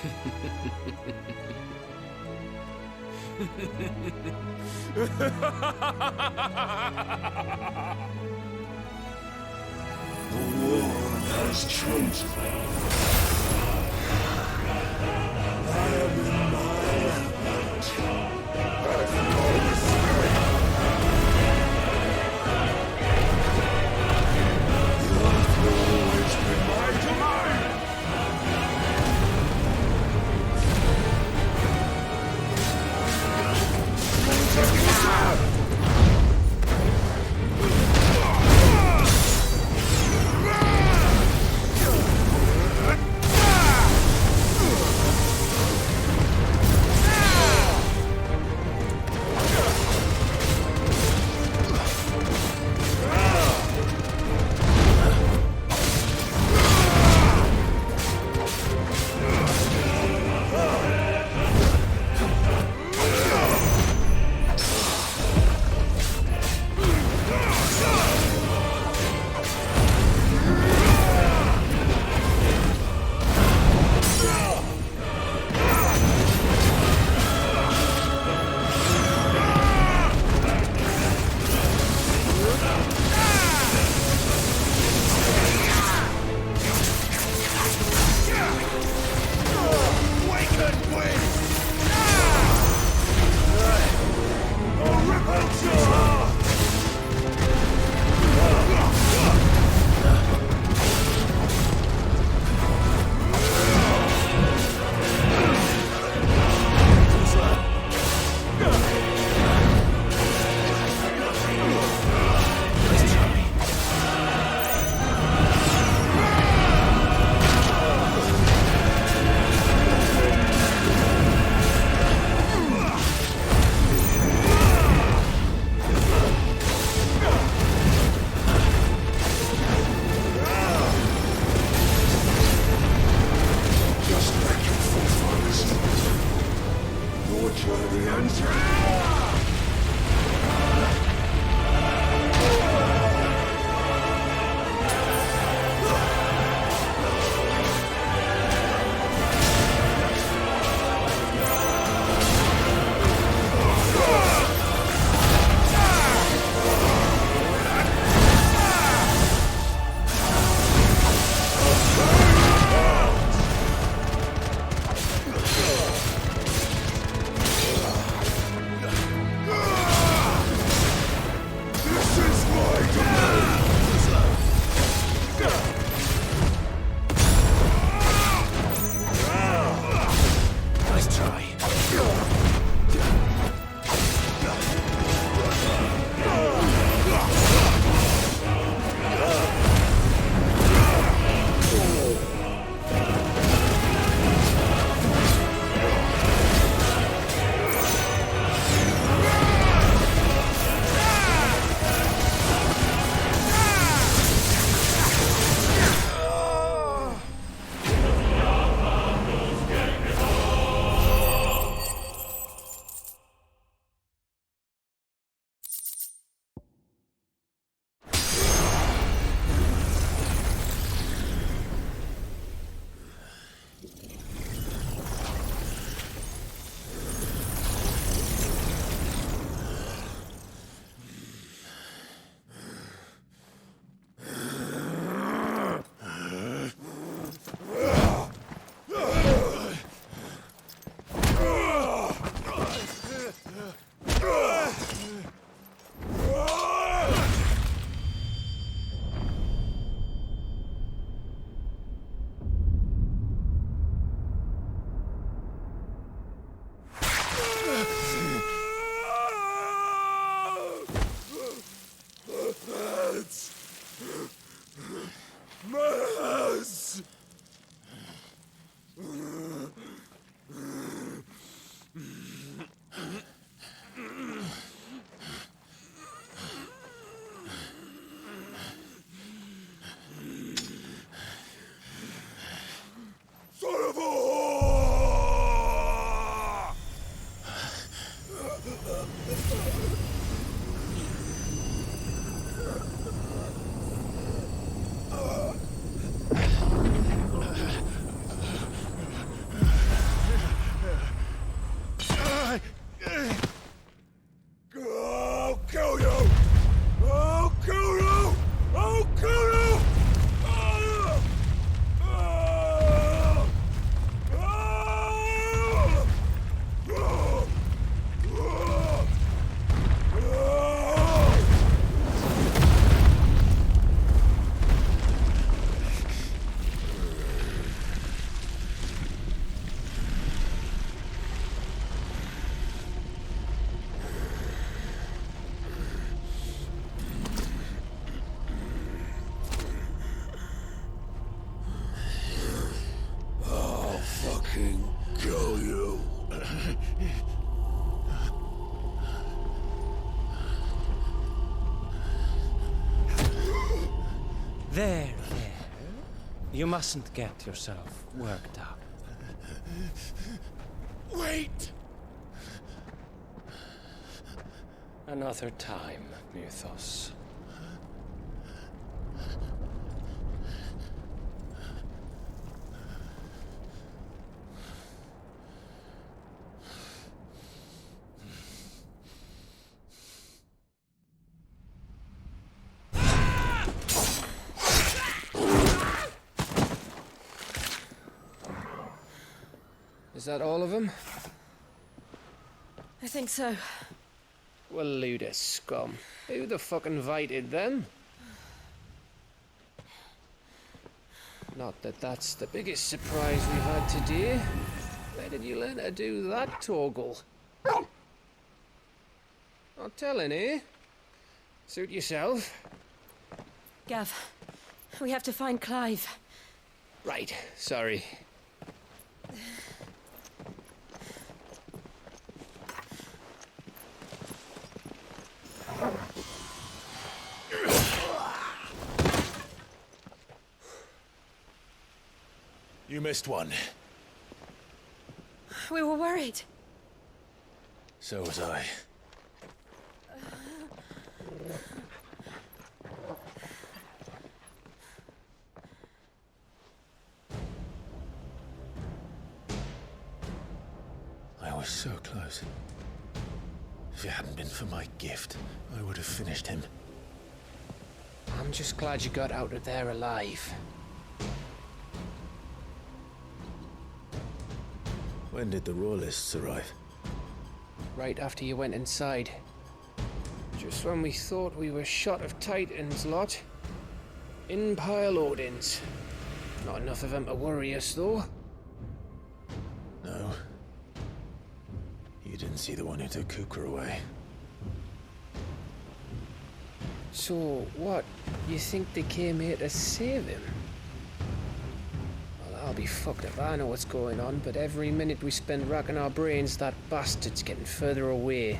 The world has chosen. I am in my element. Have no respect. The earth will always be my domain. There. You mustn't get yourself worked up. Wait! Another time, Mythos. Is that all of them? I think so. Well, load of scum. Who the fuck invited them? Not that that's the biggest surprise we've had today. Where did you learn to do that, Torgal? Not telling, eh? Suit yourself. Gav, we have to find Clive. Right, sorry. You missed one. We were worried. So was I. I was so close. If it hadn't been for my gift, I would have finished him. I'm just glad you got out of there alive. When did the Royalists arrive? Right after you went inside. Just when we thought we were shot of Titans, lot. In pile Odins. Not enough of them to worry us, though. No. You didn't see the one who took Kukra away. So, what? You think they came here to save him? Well, I'll be fucked if I know what's going on, but every minute we spend racking our brains, that bastard's getting further away.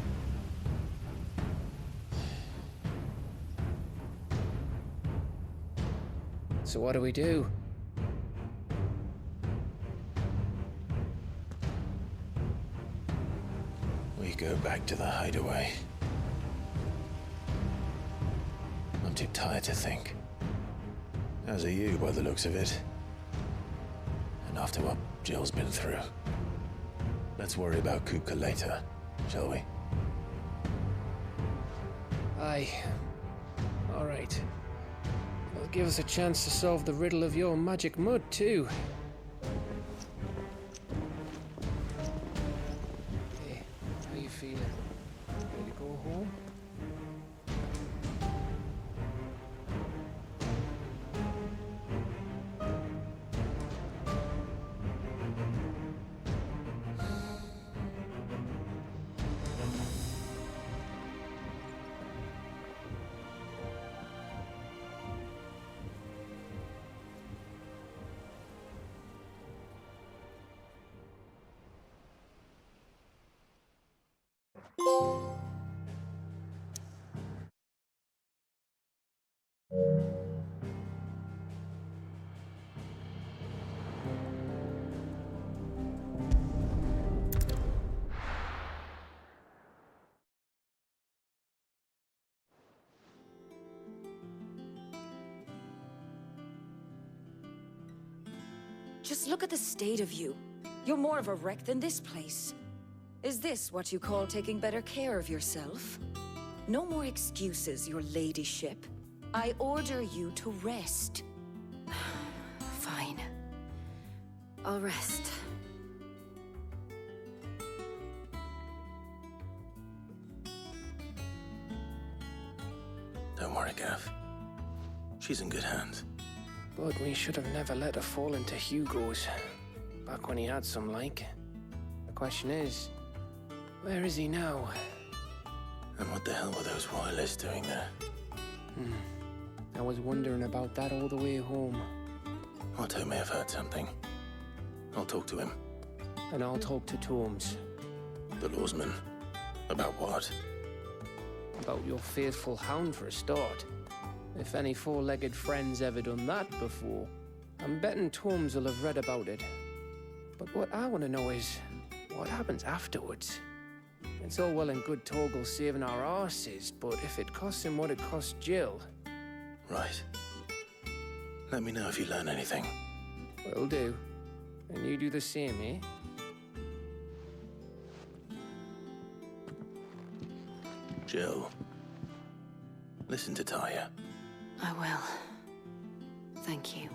So what do we do? We go back to the hideaway. I'm too tired to think. As are you, by the looks of it. And after what Jill's been through. Let's worry about Kupka later, shall we? Aye. All right. It'll give us a chance to solve the riddle of your magic mud, too. Hey, how you feeling? Ready to go home? Just look at the state of you. You're more of a wreck than this place. Is this what you call taking better care of yourself? No more excuses, your ladyship. I order you to rest. Fine. I'll rest. Don't worry, Gav. She's in good hands. But we should have never let her fall into Hugo's. Back when he had some like. The question is, where is he now? And what the hell were those royalists doing there? I was wondering about that all the way home. Otto may have heard something. I'll talk to him. And I'll talk to Tomes. The lawsman. About what? About your faithful hound for a start. If any four-legged friend's ever done that before, I'm betting Torms will have read about it. But what I want to know is, what happens afterwards? It's all well and good Torgal saving our arses, but if it costs him what it cost Jill... Right. Let me know if you learn anything. Will do. And you do the same, eh? Jill, listen to Taya. I will. Thank you.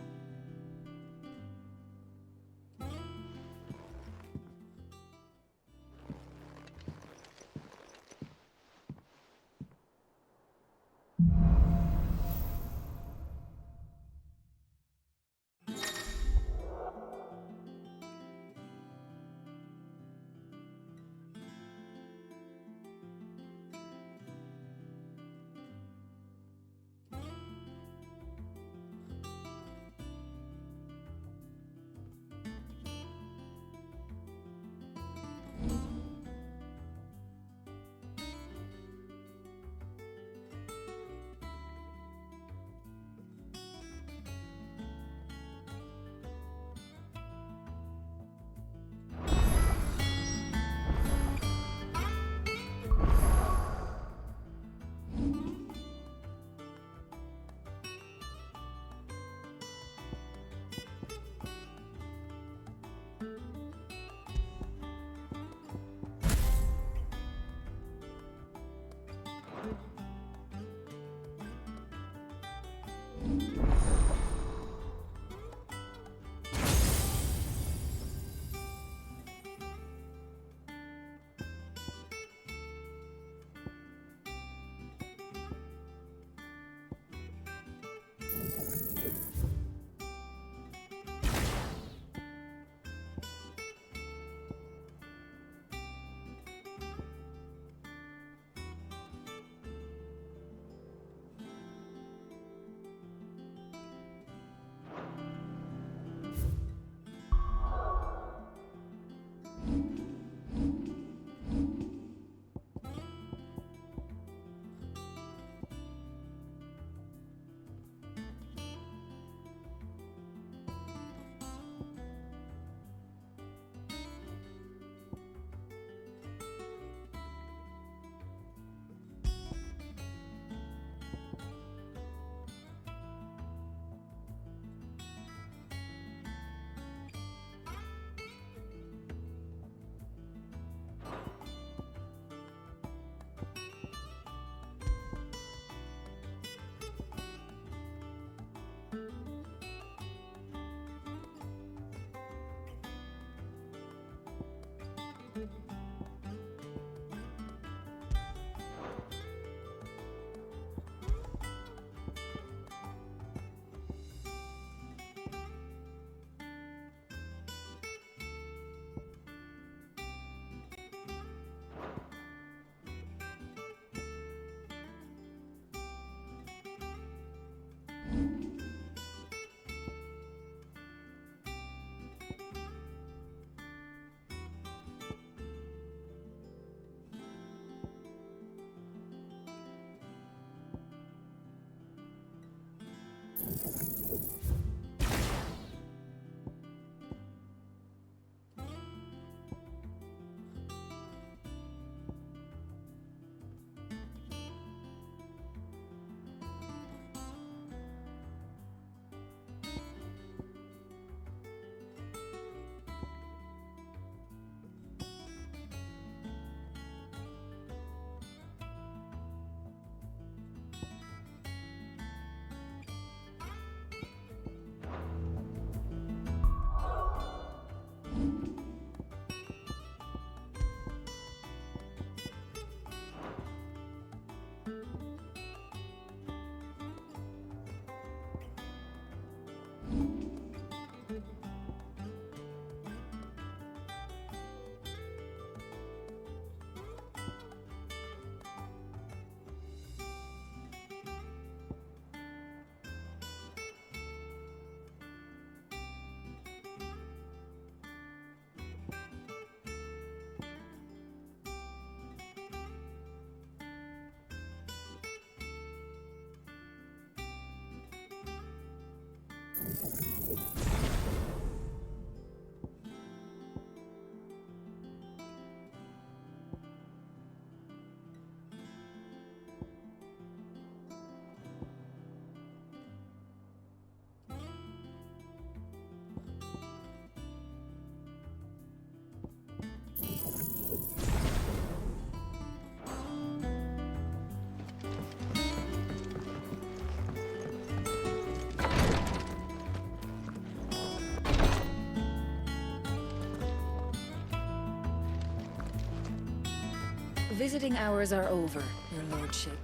Visiting hours are over, your lordship.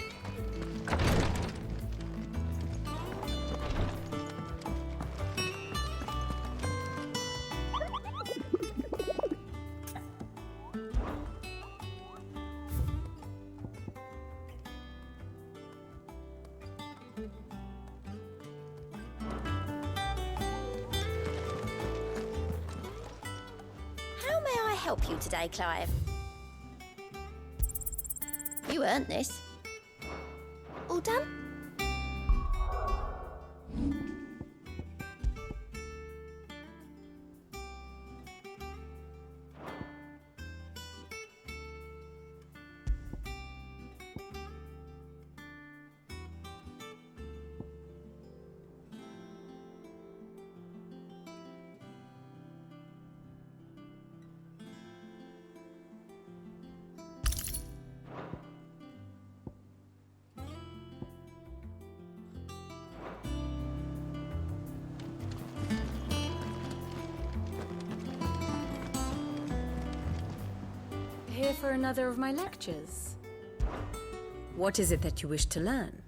How may I help you today, Clive? You earned this. All done? Here for another of my lectures. What is it that you wish to learn?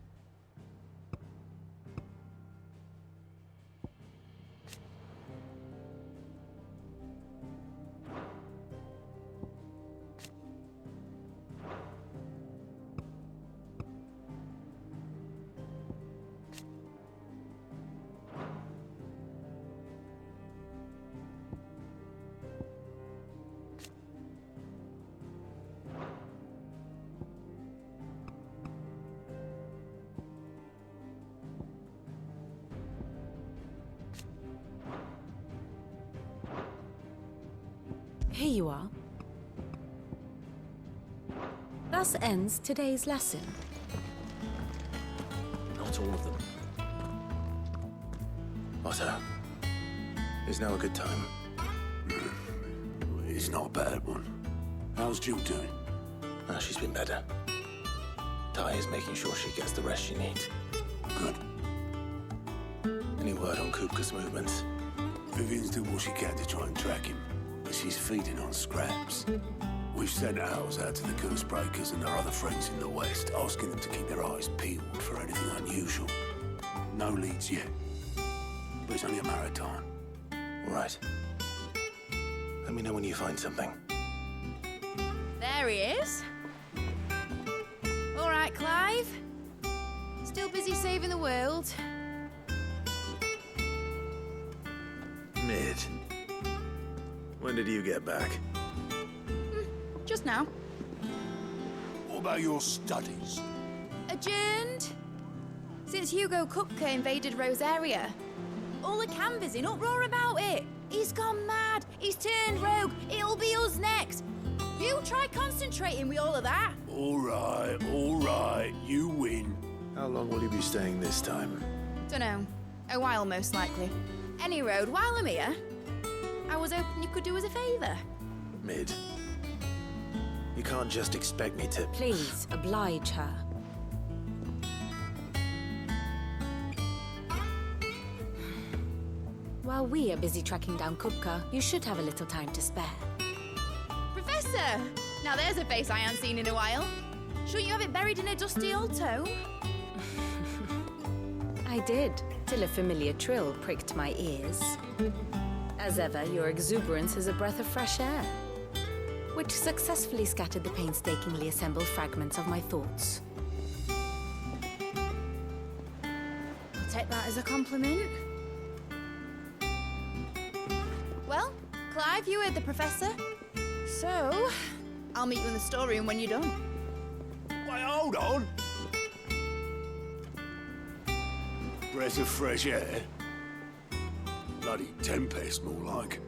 Here you are. Thus ends today's lesson. Not all of them. Otto, is now a good time? It's not a bad one. How's Jill doing? Ah, she's been better. Ty is making sure she gets the rest she needs. Good. Any word on Kupka's movements? Vivian's doing what she can to try and track him, but she's feeding on scraps. We've sent ours out to the curse breakers and our other friends in the west, asking them to keep their eyes peeled for anything unusual. No leads yet, but it's only a matter of time. All right. Let me know when you find something. There he is. All right, Clive. Still busy saving the world. Mid. When did you get back? Just now. What about your studies? Adjourned. Since Hugo Kupka invaded Rosaria. All the canvas in uproar about it. He's gone mad. He's turned rogue. It'll be us next. You try concentrating with all of that. All right. You win. How long will you be staying this time? Dunno. A while, most likely. Any road, while I'm here, I was hoping you could do us a favour. Mid. You can't just expect me to... Please, oblige her. While we are busy tracking down Kupka, you should have a little time to spare. Professor! Now there's a face I haven't seen in a while. Shouldn't you have it buried in a dusty old tome? I did, till a familiar trill pricked my ears. As ever, your exuberance is a breath of fresh air, which successfully scattered the painstakingly assembled fragments of my thoughts. I'll take that as a compliment. Well, Clive, you heard the Professor. So, I'll meet you in the storeroom when you're done. Wait, hold on. Breath of fresh air. Bloody tempest, more like.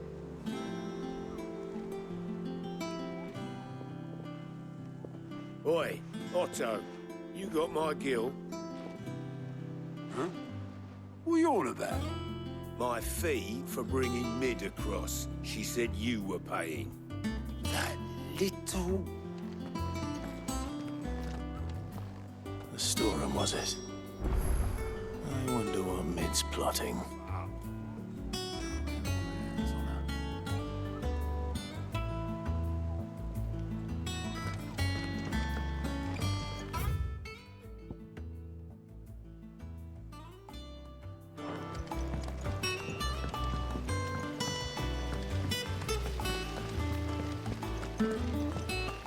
Oi, Otto, you got my gill? Huh? What are you on about? My fee for bringing Mid across. She said you were paying. That little... The storeroom, was it? I wonder what Mid's plotting.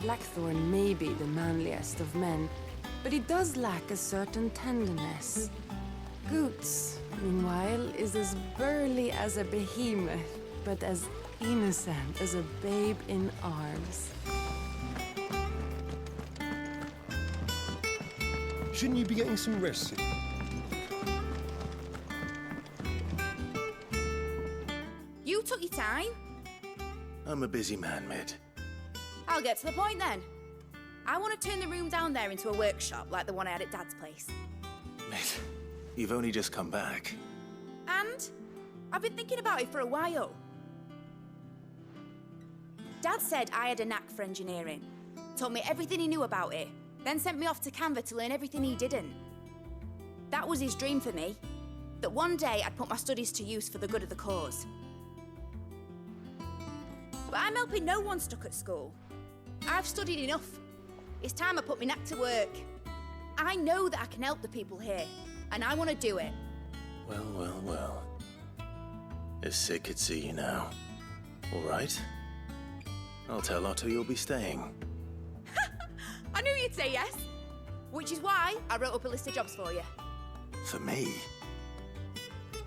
Blackthorn may be the manliest of men, but he does lack a certain tenderness. Goots, meanwhile, is as burly as a behemoth, but as innocent as a babe in arms. Shouldn't you be getting some rest? You took your time. I'm a busy man, Mid. I'll get to the point then. I want to turn the room down there into a workshop like the one I had at Dad's place. Mid, you've only just come back. And I've been thinking about it for a while. Dad said I had a knack for engineering. Told me everything he knew about it, then sent me off to Canva to learn everything he didn't. That was his dream for me, that one day I'd put my studies to use for the good of the cause. But I'm helping no one stuck at school. I've studied enough. It's time I put my knack to work. I know that I can help the people here, and I want to do it. Well, well, well. If Sid could see you now. All right. I'll tell Otto you'll be staying. I knew you'd say yes. Which is why I wrote up a list of jobs for you. For me?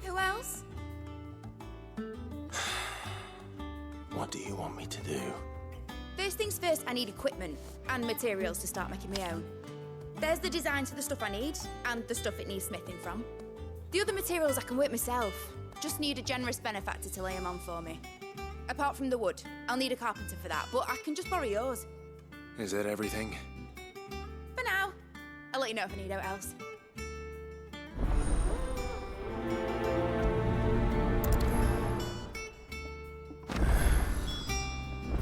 Who else? What do you want me to do? First things first, I need equipment and materials to start making my own. There's the designs for the stuff I need and the stuff it needs smithing from. The other materials I can work myself. Just need a generous benefactor to lay them on for me. Apart from the wood, I'll need a carpenter for that, but I can just borrow yours. Is that everything? For now. I'll let you know if I need out else.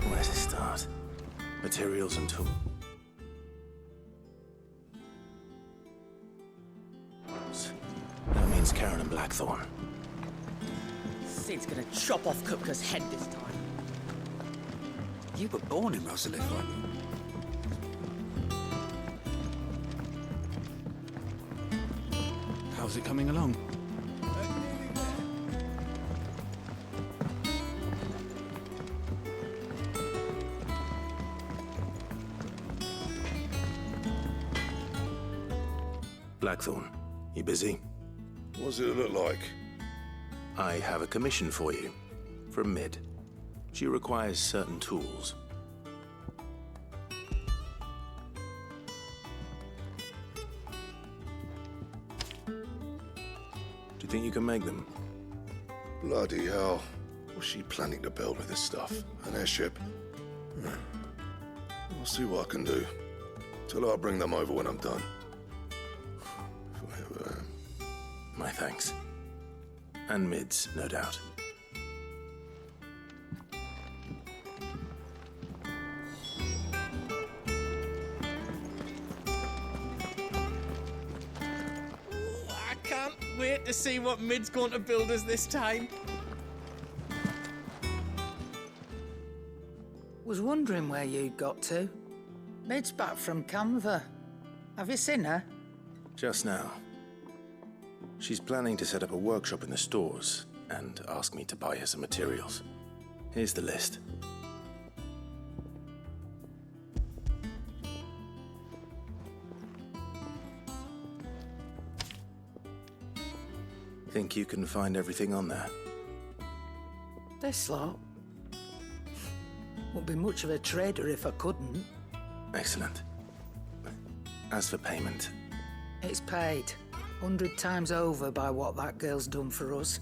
Where to start? Materials and tools. That means Karen and Blackthorn. Sid's gonna chop off Kupka's head this time. You were born in Rosalith, weren't you? How's it coming along? Blackthorn, you busy? What does it look like? I have a commission for you. From Mid. She requires certain tools. Do you think you can make them? Bloody hell. What's she planning to build with this stuff? An airship? I'll see what I can do. Tell her I'll bring them over when I'm done. My thanks. And Mid's, no doubt. I can't wait to see what Mid's going to build us this time. Was wondering where you'd got to. Mid's back from Canva. Have you seen her? Just now. She's planning to set up a workshop in the stores and ask me to buy her some materials. Here's the list. Think you can find everything on there? This lot. Wouldn't be much of a trader if I couldn't. Excellent. As for payment, It's paid 100 times over by what that girl's done for us.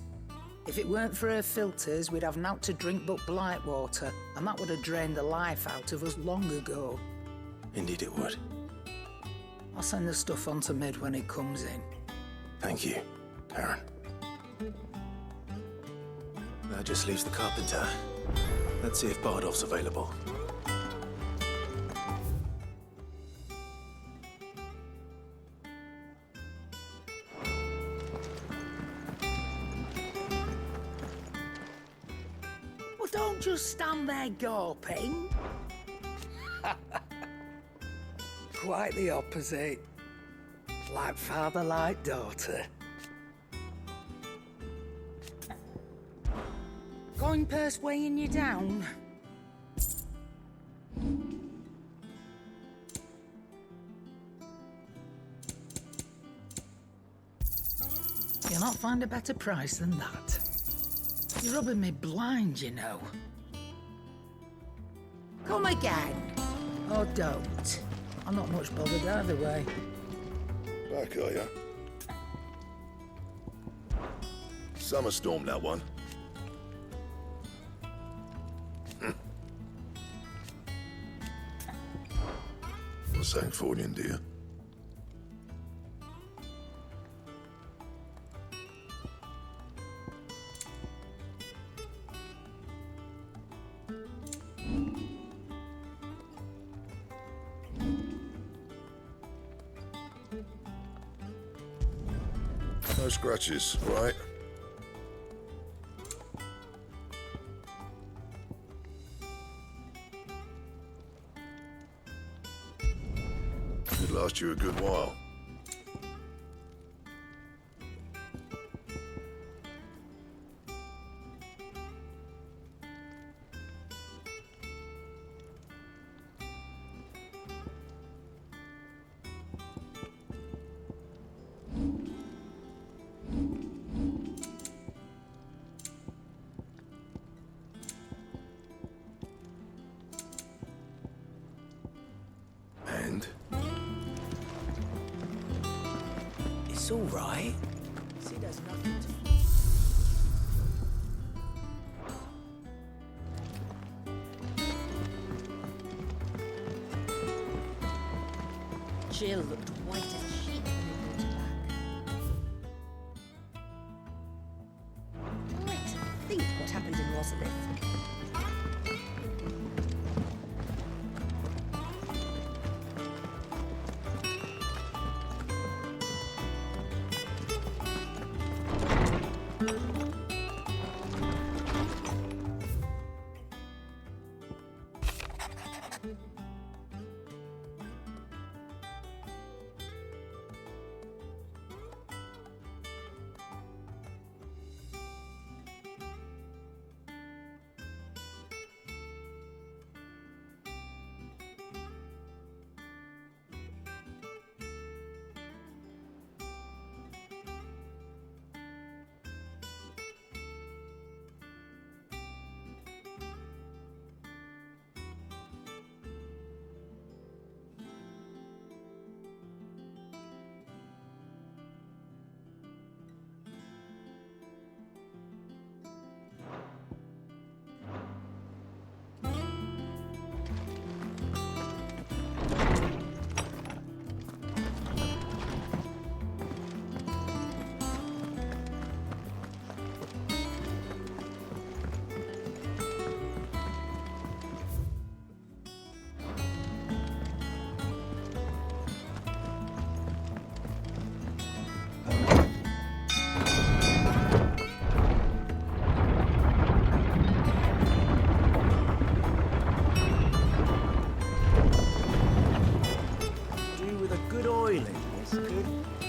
If it weren't for her filters, we'd have naught to drink but blight water, and that would have drained the life out of us long ago. Indeed it would. I'll send the stuff on to Mid when it comes in. Thank you, Karen. That just leaves the carpenter. Let's see if Bardolph's available. Well, don't just stand there gawping. Quite the opposite. Like father, like daughter. Going purse weighing you down? You'll not find a better price than that. You're rubbing me blind, you know. Come again. Or don't. I'm not much bothered either way. Back, are ya? Summer storm, that one. What's saying for you, dear? No scratches, right? Could last you a good while. And? It's all right. Sid has nothing to... Jill looked white as a sheet when we brought her back. Right, think what happened in Rosalith.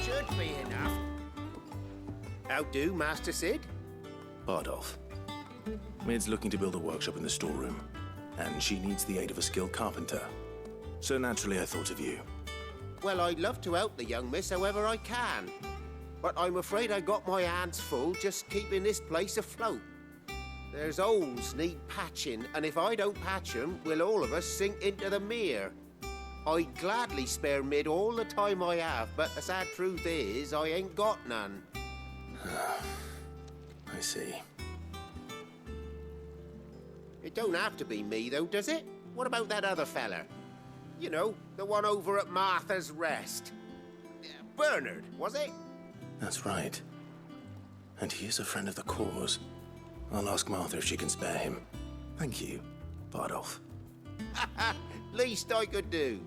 Should be enough. How do, Master Sid? Bardolph. Mid's looking to build a workshop in the storeroom, and she needs the aid of a skilled carpenter. So naturally I thought of you. Well, I'd love to help the young miss however I can. But I'm afraid I got my hands full just keeping this place afloat. There's holes need patching, and if I don't patch them, will all of us sink into the mere. I'd gladly spare Mid all the time I have, but the sad truth is, I ain't got none. I see. It don't have to be me, though, does it? What about that other fella? You know, the one over at Martha's Rest. Bernard, was it? That's right. And he is a friend of the cause. I'll ask Martha if she can spare him. Thank you, Bardolph. Least I could do.